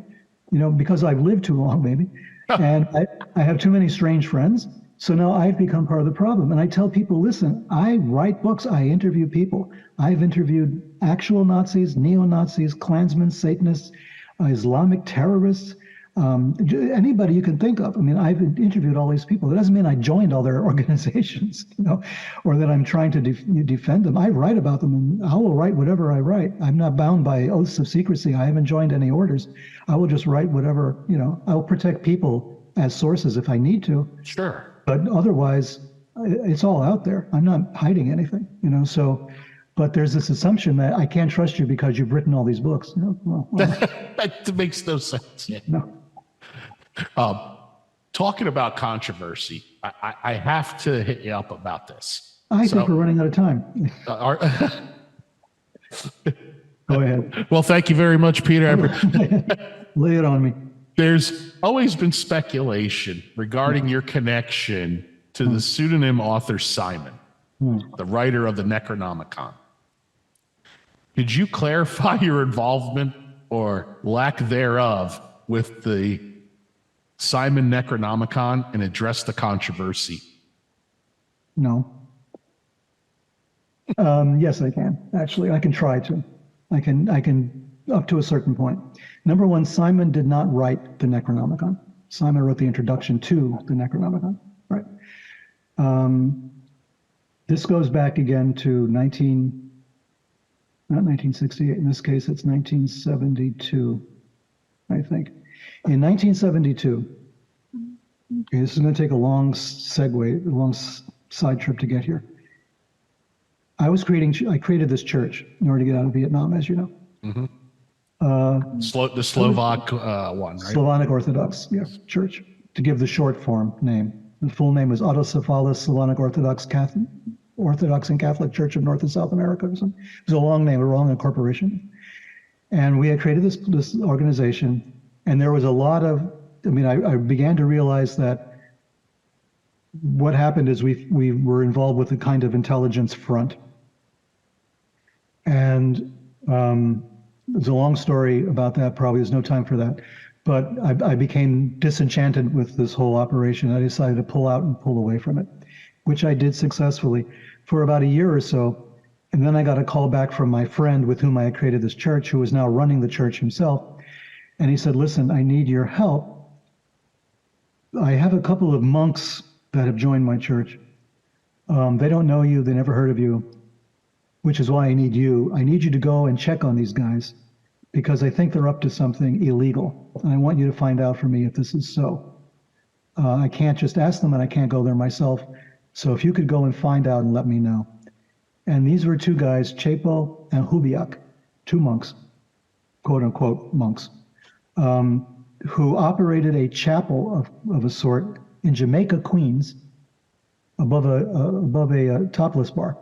You know, because I've lived too long, maybe, and I have too many strange friends. So now I've become part of the problem. And I tell people, listen, I write books, I interview people. I've interviewed actual Nazis, neo-Nazis, Klansmen, Satanists, Islamic terrorists, anybody you can think of. I mean, I've interviewed all these people. That doesn't mean I joined all their organizations, you know, or that I'm trying to defend them. I write about them, and I will write whatever I write. I'm not bound by oaths of secrecy. I haven't joined any orders. I will just write whatever, you know. I'll protect people as sources if I need to. Sure. But otherwise, it's all out there. I'm not hiding anything, you know. So, but there's this assumption that I can't trust you because you've written all these books. You know? Well, That makes no sense. no. Talking about controversy, I have to hit you up about this. I think we're running out of time. Go ahead. Well, thank you very much, Peter. Lay it on me. There's always been speculation regarding your connection to the pseudonym author Simon, the writer of the Necronomicon. Could you clarify your involvement or lack thereof with the Simon Necronomicon and address the controversy? No. Yes, I can. Actually, I can try to. I can up to a certain point. Number one, Simon did not write the Necronomicon. Simon wrote the introduction to the Necronomicon, right? This goes back again to not 1968. In this case, it's 1972, I think. In 1972, okay, this is going to take a long segue, a long side trip to get here. I created this church in order to get out of Vietnam, as you know. Mm-hmm. The Slovak one, right? Slavonic Orthodox, yes, church, to give the short form name. The full name was Autocephalous Slavonic Orthodox and Catholic Church of North and South America. It was a long name, a long incorporation. And we had created this organization, and there was a lot of, I began to realize that what happened is we were involved with a kind of intelligence front. And there's a long story about that, probably there's no time for that. But I became disenchanted with this whole operation. I decided to pull out and pull away from it, which I did successfully for about a year or so. And then I got a call back from my friend with whom I had created this church, who was now running the church himself. And he said, listen, I need your help. I have a couple of monks that have joined my church. They don't know you, they never heard of you, which is why I need you. I need you to go and check on these guys because I think they're up to something illegal. And I want you to find out for me if this is so. I can't just ask them and I can't go there myself. So if you could go and find out and let me know. And these were two guys, Chepo and Hubiak, two monks, quote unquote monks, who operated a chapel of a sort in Jamaica, Queens, above a topless bar.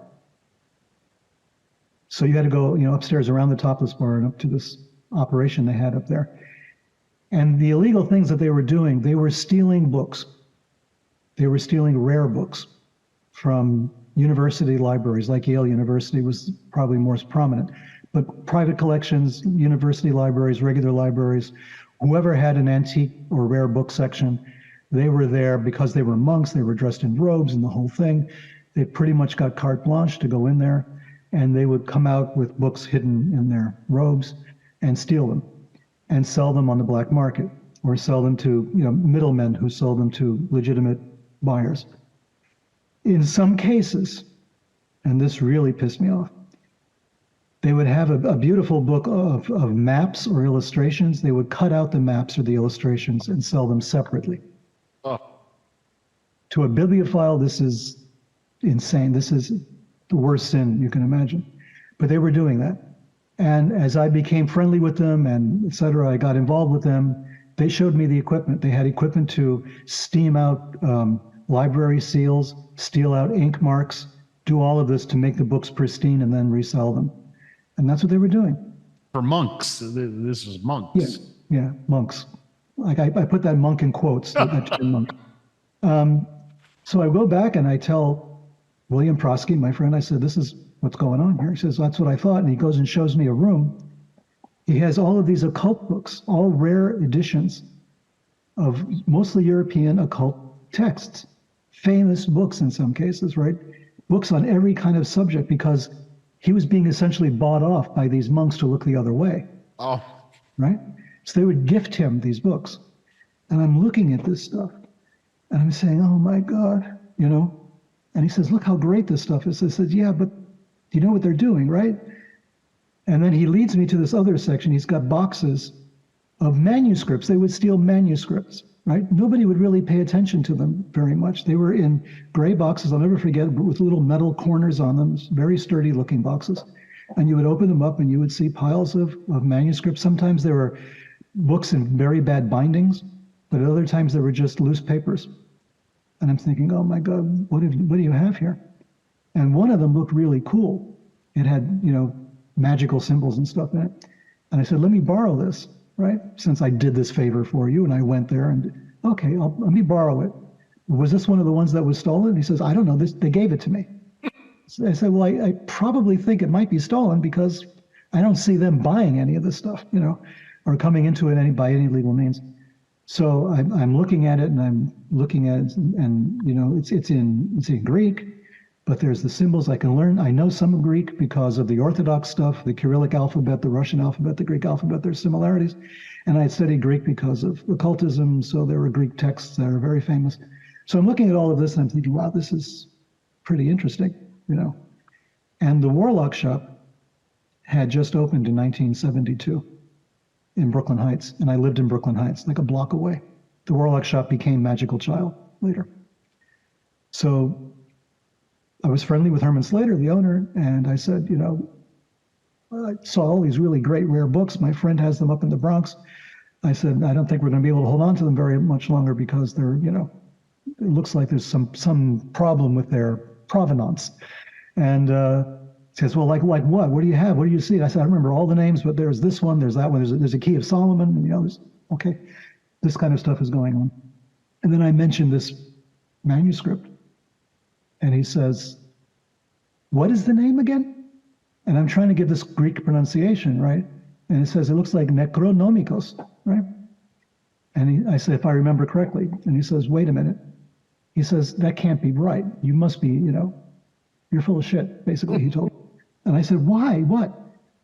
So you had to go, upstairs around the topless bar and up to this operation they had up there. And the illegal things that they were doing, they were stealing books. They were stealing rare books from university libraries, like Yale University was probably most prominent. But private collections, university libraries, regular libraries, whoever had an antique or rare book section, they were there because they were monks, they were dressed in robes and the whole thing. They pretty much got carte blanche to go in there, and they would come out with books hidden in their robes and steal them and sell them on the black market or sell them to middlemen who sold them to legitimate buyers. In some cases, and this really pissed me off, they would have a beautiful book of maps or illustrations. They would cut out the maps or the illustrations and sell them separately. Oh. To a bibliophile, this is insane. This is the worst sin you can imagine. But they were doing that. And as I became friendly with them and et cetera, I got involved with them. They showed me the equipment. They had equipment to steam out library seals, steal out ink marks, do all of this to make the books pristine and then resell them. And that's what they were doing. For monks, this is monks. Yeah, monks. Like I put that monk in quotes, that term monk. So I go back and I tell William Prosky, my friend, I said, this is what's going on here. He says, that's what I thought. And he goes and shows me a room. He has all of these occult books, all rare editions of mostly European occult texts, famous books in some cases, right? Books on every kind of subject, because he was being essentially bought off by these monks to look the other way. Oh. Right? So they would gift him these books. And I'm looking at this stuff and I'm saying, oh my God, you know? And he says, look how great this stuff is. I said, yeah, but you know what they're doing, right? And then he leads me to this other section. He's got boxes of manuscripts. They would steal manuscripts, right? Nobody would really pay attention to them very much. They were in gray boxes, I'll never forget, with little metal corners on them, very sturdy looking boxes. And you would open them up and you would see piles of manuscripts. Sometimes there were books in very bad bindings, but at other times there were just loose papers. And I'm thinking, oh my God, what do you have here? And one of them looked really cool. It had, you know, magical symbols and stuff in it. And I said, let me borrow this, right? Since I did this favor for you and I went there and, okay, let me borrow it. Was this one of the ones that was stolen? He says, I don't know, they gave it to me. So I said, well, I probably think it might be stolen because I don't see them buying any of this stuff, you know, or coming into it by any legal means. So I'm looking at it and I'm looking at it and you know, it's in Greek, but there's the symbols I can learn. I know some of Greek because of the Orthodox stuff, the Cyrillic alphabet, the Russian alphabet, the Greek alphabet, there's similarities. And I had studied Greek because of occultism, so there were Greek texts that are very famous. So I'm looking at all of this and I'm thinking, wow, this is pretty interesting, you know. And the Warlock Shop had just opened in 1972 in Brooklyn Heights, and I lived in Brooklyn Heights, like a block away. The Warlock Shop became Magical Child later. So I was friendly with Herman Slater, the owner, and I said, you know, I saw all these really great rare books. My friend has them up in the Bronx. I said, I don't think we're going to be able to hold on to them very much longer because they're, you know, it looks like there's some problem with their provenance. And he says, well, like what? What do you have? What do you see? I said, I remember all the names, but there's this one, there's that one, there's a Key of Solomon, and, you know, okay, this kind of stuff is going on. And then I mentioned this manuscript, and he says, what is the name again? And I'm trying to give this Greek pronunciation, right? And it says, it looks like Necronomicos, right? And I said, if I remember correctly. And he says, wait a minute. He says, that can't be right. You must be, you know, you're full of shit, basically, he told me. And I said, why? What?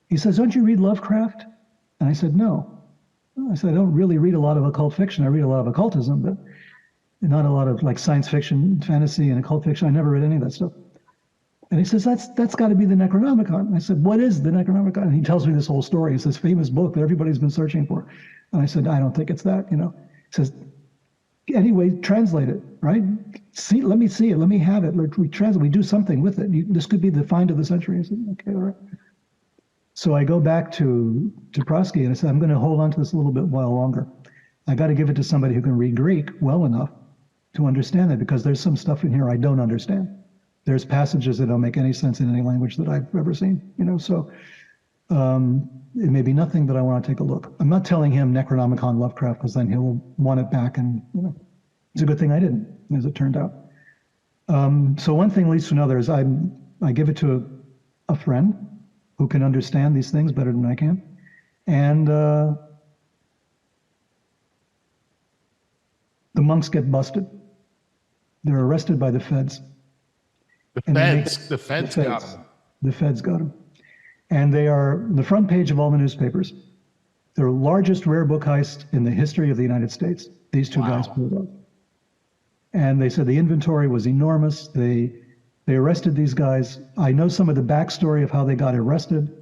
He says, don't you read Lovecraft? And I said, no. I said, I don't really read a lot of occult fiction. I read a lot of occultism, but not a lot of like science fiction, fantasy, and occult fiction. I never read any of that stuff. And he says, that's got to be the Necronomicon. And I said, what is the Necronomicon? And he tells me this whole story. It's this famous book that everybody's been searching for. And I said, I don't think it's that, you know. He says, anyway, translate it, right? See, let me see it. Let me have it. We translate. We do something with it. This could be the find of the century. I said, okay, all right. So I go back to Prosky and I said, I'm going to hold on to this a little bit while longer. I got to give it to somebody who can read Greek well enough to understand it, because there's some stuff in here I don't understand. There's passages that don't make any sense in any language that I've ever seen, you know. So it may be nothing, but I want to take a look. I'm not telling him Necronomicon Lovecraft, because then he'll want it back, and you know, it's a good thing I didn't, as it turned out. So one thing leads to another. Is I give it to a friend who can understand these things better than I can, and the monks get busted. They're arrested by the feds. The feds got them. The feds got them. And they are the front page of all the newspapers. The largest rare book heist in the history of the United States. These two guys pulled off. And they said the inventory was enormous. They arrested these guys. I know some of the backstory of how they got arrested.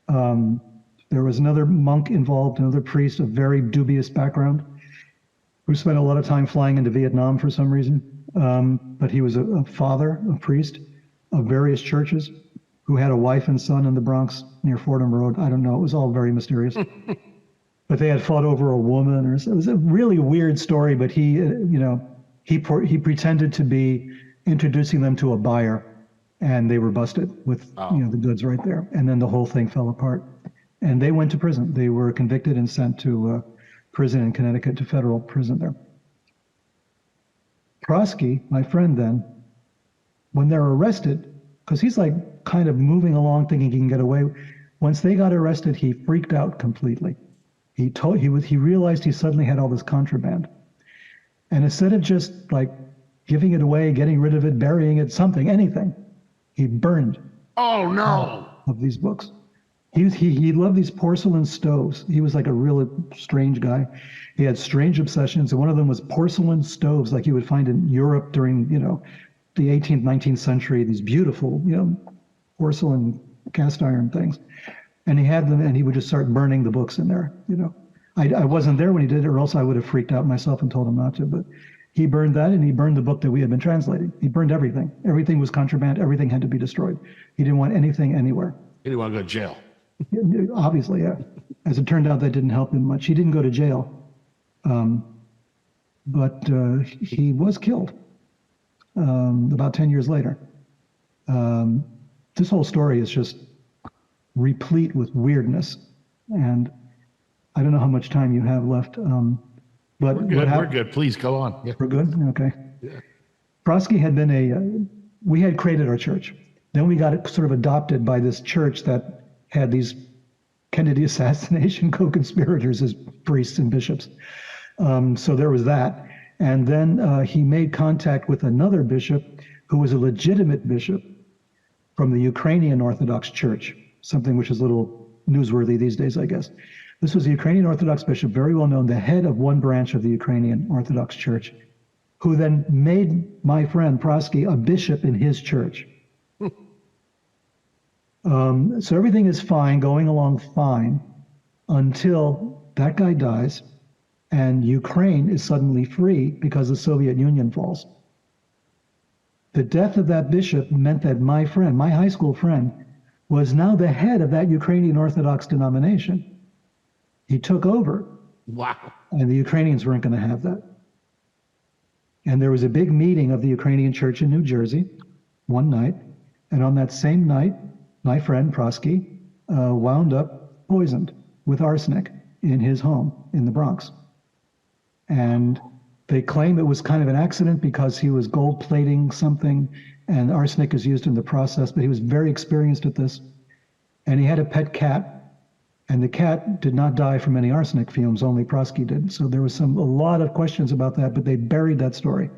There was another monk involved, another priest of very dubious background, who spent a lot of time flying into Vietnam for some reason. But he was a father, a priest, of various churches who had a wife and son in the Bronx near Fordham Road. I don't know. It was all very mysterious. But they had fought over a woman, or it was a really weird story. But he pretended to be introducing them to a buyer, and they were busted with the goods right there. And then the whole thing fell apart. And they went to prison. They were convicted and sent to prison in Connecticut, to federal prison there. Prosky, my friend then, when they're arrested, because he's like kind of moving along thinking he can get away. Once they got arrested, he freaked out completely. He realized he suddenly had all this contraband. And instead of just like giving it away, getting rid of it, burying it, something, anything, he burned of these books. He loved these porcelain stoves. He was like a really strange guy. He had strange obsessions, and one of them was porcelain stoves like you would find in Europe during, the 18th, 19th century, these beautiful, porcelain cast iron things. And he had them, and he would just start burning the books in there, I wasn't there when he did it, or else I would have freaked out myself and told him not to, but he burned that, and he burned the book that we had been translating. He burned everything. Everything was contraband. Everything had to be destroyed. He didn't want anything anywhere. He didn't want to go to jail. Obviously, yeah. As it turned out, that didn't help him much. He didn't go to jail, but he was killed about 10 years later. This whole story is just replete with weirdness, and I don't know how much time you have left. But we're good. Please go on. Yeah. We're good? Okay. Yeah. Prosky had been we had created our church. Then we got it sort of adopted by this church that had these Kennedy assassination co-conspirators as priests and bishops. So there was that. And then he made contact with another bishop who was a legitimate bishop from the Ukrainian Orthodox Church, something which is a little newsworthy these days, I guess. This was a Ukrainian Orthodox bishop, very well known, the head of one branch of the Ukrainian Orthodox Church, who then made my friend Prosky a bishop in his church. So everything is fine, going along fine, until that guy dies and Ukraine is suddenly free because the Soviet Union falls. The death of that bishop meant that my friend, my high school friend, was now the head of that Ukrainian Orthodox denomination. He took over. Wow. And the Ukrainians weren't going to have that. And there was a big meeting of the Ukrainian church in New Jersey one night. And on that same night, my friend Prosky wound up poisoned with arsenic in his home in the Bronx. And they claim it was kind of an accident because he was gold plating something and arsenic is used in the process, but he was very experienced at this. And he had a pet cat, and the cat did not die from any arsenic fumes, only Prosky did. So there was a lot of questions about that, but they buried that story.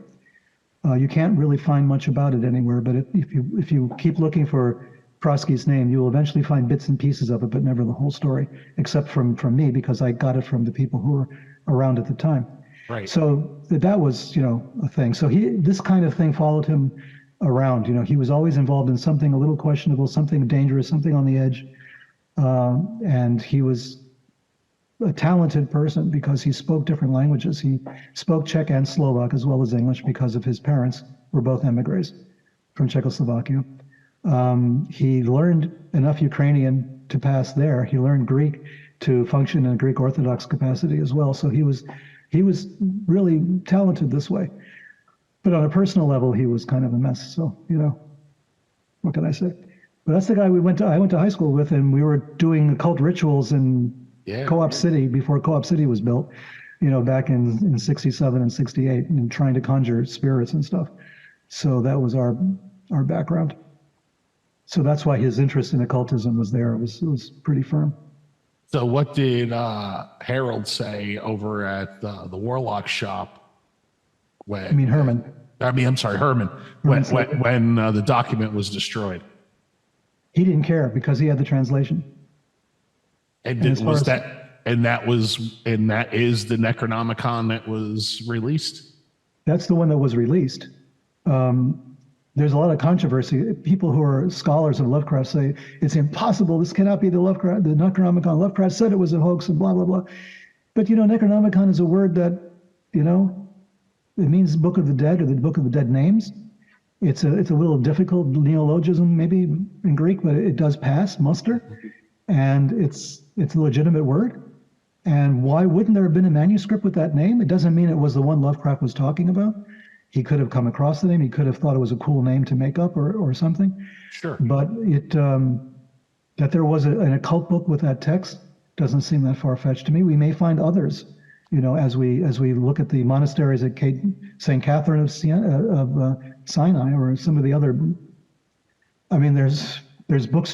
You can't really find much about it anywhere, but if you keep looking for Prosky's name, you will eventually find bits and pieces of it, but never the whole story, except from me, because I got it from the people who were around at the time. Right. So that was, a thing. So this kind of thing followed him around. He was always involved in something a little questionable, something dangerous, something on the edge. And he was a talented person because he spoke different languages. He spoke Czech and Slovak as well as English because of his parents were both emigres from Czechoslovakia. He learned enough Ukrainian to pass there. He learned Greek to function in a Greek Orthodox capacity as well. So he was really talented this way. But on a personal level, he was kind of a mess. So, what can I say? But that's the guy I went to high school with, and we were doing occult rituals in Co-op City before Co-op City was built, back in 67 and 68, and trying to conjure spirits and stuff. So that was our background. So that's why his interest in occultism was there. It was pretty firm. So what did Harold say over at the Warlock shop when? Herman. I'm sorry, Herman. When the document was destroyed. He didn't care because he had the translation. And that is the Necronomicon that was released? That's the one that was released. There's a lot of controversy. People who are scholars of Lovecraft say it's impossible. This cannot be the Necronomicon. Lovecraft said it was a hoax and blah, blah, blah. But, Necronomicon is a word that, it means Book of the Dead or the Book of the Dead names. It's a little difficult neologism, maybe in Greek, but it does pass muster, and it's a legitimate word. And why wouldn't there have been a manuscript with that name? It doesn't mean it was the one Lovecraft was talking about. He could have come across the name. He could have thought it was a cool name to make up or something. Sure. But that there was an occult book with that text doesn't seem that far-fetched to me. We may find others, as we look at the monasteries at St. Catherine of Sinai, or some of the other. I mean, there's book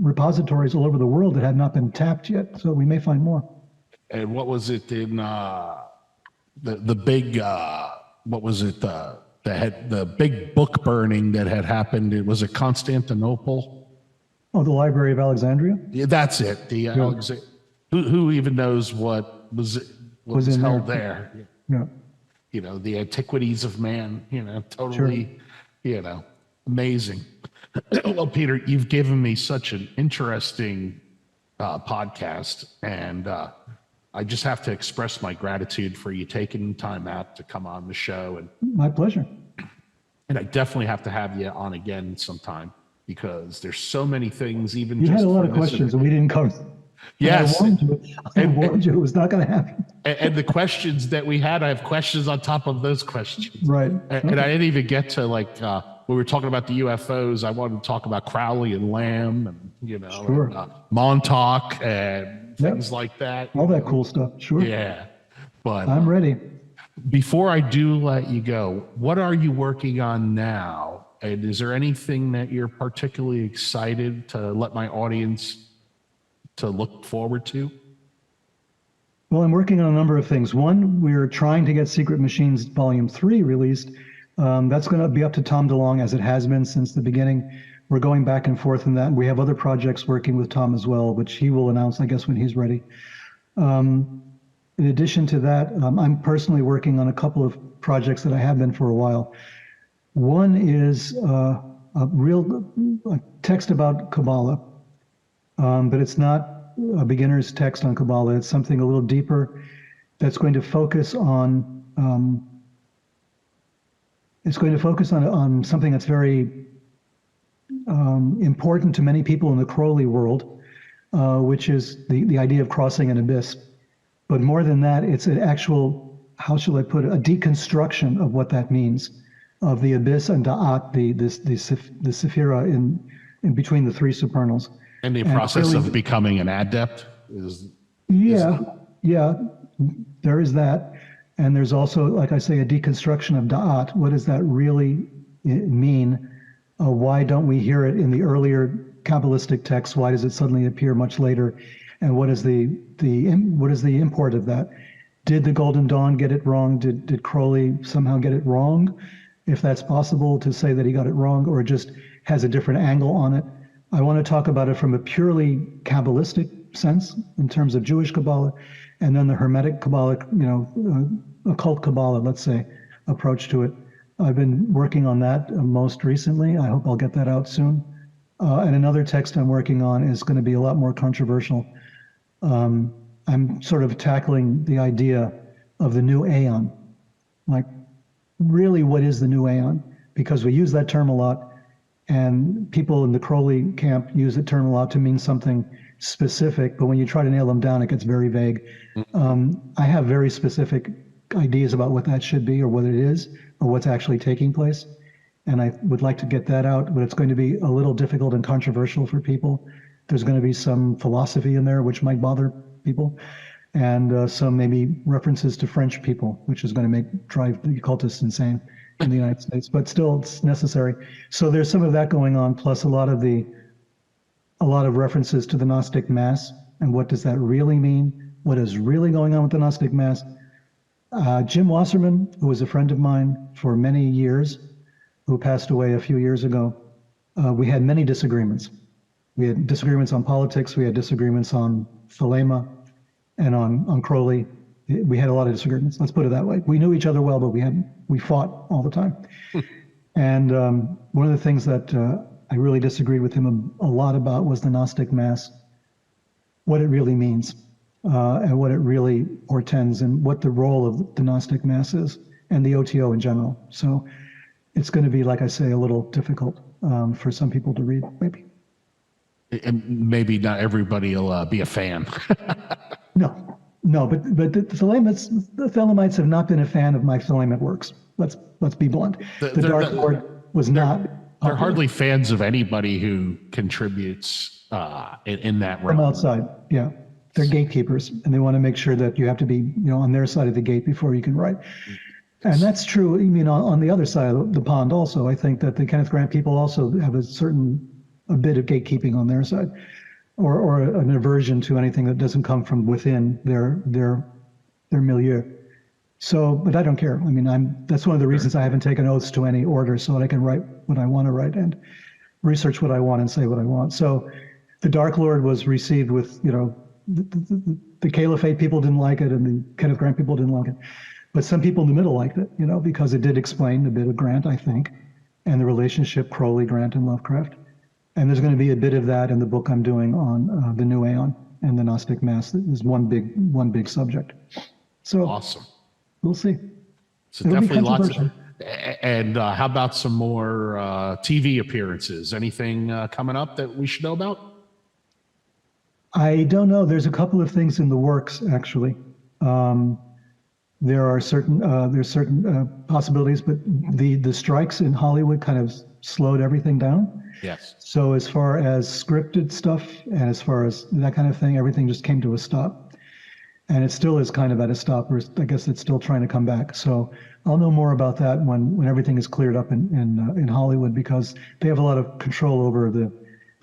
repositories all over the world that have not been tapped yet, so we may find more. And what was it in the big what was it the big book burning that had happened? Was it Constantinople? Oh, the Library of Alexandria? Yeah, that's it. Who even knows what was held there? Yeah. The antiquities of man, totally, Sure. Amazing. Well, Peter, you've given me such an interesting podcast, and I just have to express my gratitude for you taking time out to come on the show. And My pleasure. And I definitely have to have you on again sometime, because there's so many things. Even You just had a lot for of this questions and we didn't cover. Yes. I warned you it was not going to happen. And the questions that we had, I have questions on top of those questions. Right. And I didn't even get to when we were talking about the UFOs, I wanted to talk about Crowley and Lamb and, Sure. and, Montauk and things like that. All that cool stuff. Sure. Yeah. But I'm ready. before I do let you go, what are you working on now? And is there anything that you're particularly excited to let my audience to look forward to? Well, I'm working on a number of things. One, we're trying to get Secret Machines Volume 3 released. That's going to be up to Tom DeLonge, as it has been since the beginning. We're going back and forth in that. We have other projects working with Tom as well, which he will announce, I guess, when he's ready. In addition to that, I'm personally working on a couple of projects that I have been for a while. One is a text about Kabbalah, but it's not a beginner's text on Kabbalah. It's something a little deeper that's going to focus on something that's very important to many people in the Crowley world, which is the idea of crossing an abyss. But more than that, it's an actual, how shall I put it, a deconstruction of what that means, of the abyss and da'at, the sephira in between the three supernals. And the process of becoming an adept is. Yeah, there is that. And there's also, like I say, a deconstruction of da'at. What does that really mean? Why don't we hear it in the earlier Kabbalistic texts? Why does it suddenly appear much later? And what is the import of that? Did the Golden Dawn get it wrong? Did Crowley somehow get it wrong? If that's possible to say that he got it wrong, or just has a different angle on it. I want to talk about it from a purely Kabbalistic sense in terms of Jewish Kabbalah, and then the Hermetic Kabbalah, occult Kabbalah, let's say, approach to it. I've been working on that most recently. I hope I'll get that out soon. And another text I'm working on is going to be a lot more controversial. I'm sort of tackling the idea of the new aeon. Like, really, what is the new aeon? Because we use that term a lot. And people in the Crowley camp use the term a lot to mean something specific, but when you try to nail them down, it gets very vague. I have very specific ideas about what that should be, or what it is, or what's actually taking place. And I would like to get that out, but it's going to be a little difficult and controversial for people. There's going to be some philosophy in there, which might bother people, and some maybe references to French people, which is going to drive the occultists insane in the United States, but still it's necessary. So there's some of that going on, plus a lot of references to the Gnostic Mass, and what does that really mean? What is really going on with the Gnostic Mass? Jim Wasserman, who was a friend of mine for many years, who passed away a few years ago, we had many disagreements. We had disagreements on politics, we had disagreements on Thelema and on Crowley. We had a lot of disagreements, let's put it that way. We knew each other well, but we fought all the time. And one of the things that I really disagreed with him a lot about was the Gnostic Mass, what it really means, and what it really portends, and what the role of the Gnostic Mass is, and the OTO in general. So it's going to be, like I say, a little difficult for some people to read, maybe. And maybe not everybody will be a fan. No, but the Thelemites have not been a fan of my Thelemic works. Let's be blunt. The Dark Lord was not. They're hardly fans of anybody who contributes in that realm. From outside, yeah. They're gatekeepers, and they want to make sure that you have to be, on their side of the gate before you can write. And that's true. I mean, on the other side of the pond also, I think that the Kenneth Grant people also have a bit of gatekeeping on their side, or an aversion to anything that doesn't come from within their milieu. So, but I don't care. I mean, that's one of the reasons I haven't taken oaths to any order, so that I can write what I want to write and research what I want and say what I want. So the Dark Lord was received with, the Caliphate people didn't like it and the Kenneth Grant people didn't like it. But some people in the middle liked it, because it did explain a bit of Grant, I think, and the relationship Crowley, Grant, and Lovecraft. And there's going to be a bit of that in the book I'm doing on the New Aeon and the Gnostic Mass. Is one big subject. So awesome. We'll see. So it'll definitely lots of. And how about some more TV appearances? Anything coming up that we should know about? I don't know. There's a couple of things in the works, actually. There are certain possibilities, but the strikes in Hollywood kind of slowed everything down. Yes. So as far as scripted stuff and as far as that kind of thing, everything just came to a stop. And it still is kind of at a stop, or I guess it's still trying to come back. So I'll know more about that when everything is cleared up in Hollywood, because they have a lot of control over the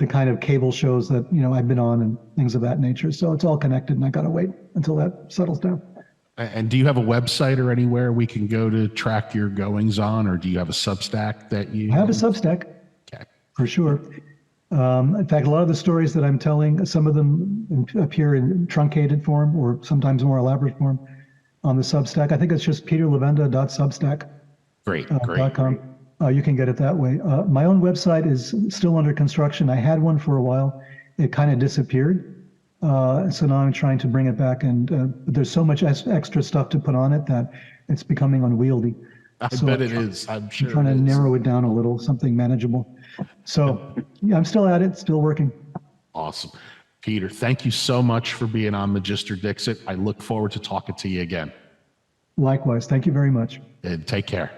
kind of cable shows that I've been on and things of that nature. So it's all connected, and I got to wait until that settles down. And do you have a website or anywhere we can go to track your goings on, or do you have a Substack that you? I have a Substack, okay, for sure. In fact, a lot of the stories that I'm telling, some of them appear in truncated form or sometimes more elaborate form on the Substack. I think it's just peterlevenda.substack.com. Great. You can get it that way. My own website is still under construction. I had one for a while. It kind of disappeared. So now I'm trying to bring it back, and there's so much extra stuff to put on it that it's becoming unwieldy. I bet it is. I'm sure. I'm trying to narrow it down a little, something manageable. So yeah, I'm still at it, still working. Awesome. Peter, thank you so much for being on Magister Dixit. I look forward to talking to you again. Likewise. Thank you very much. And take care.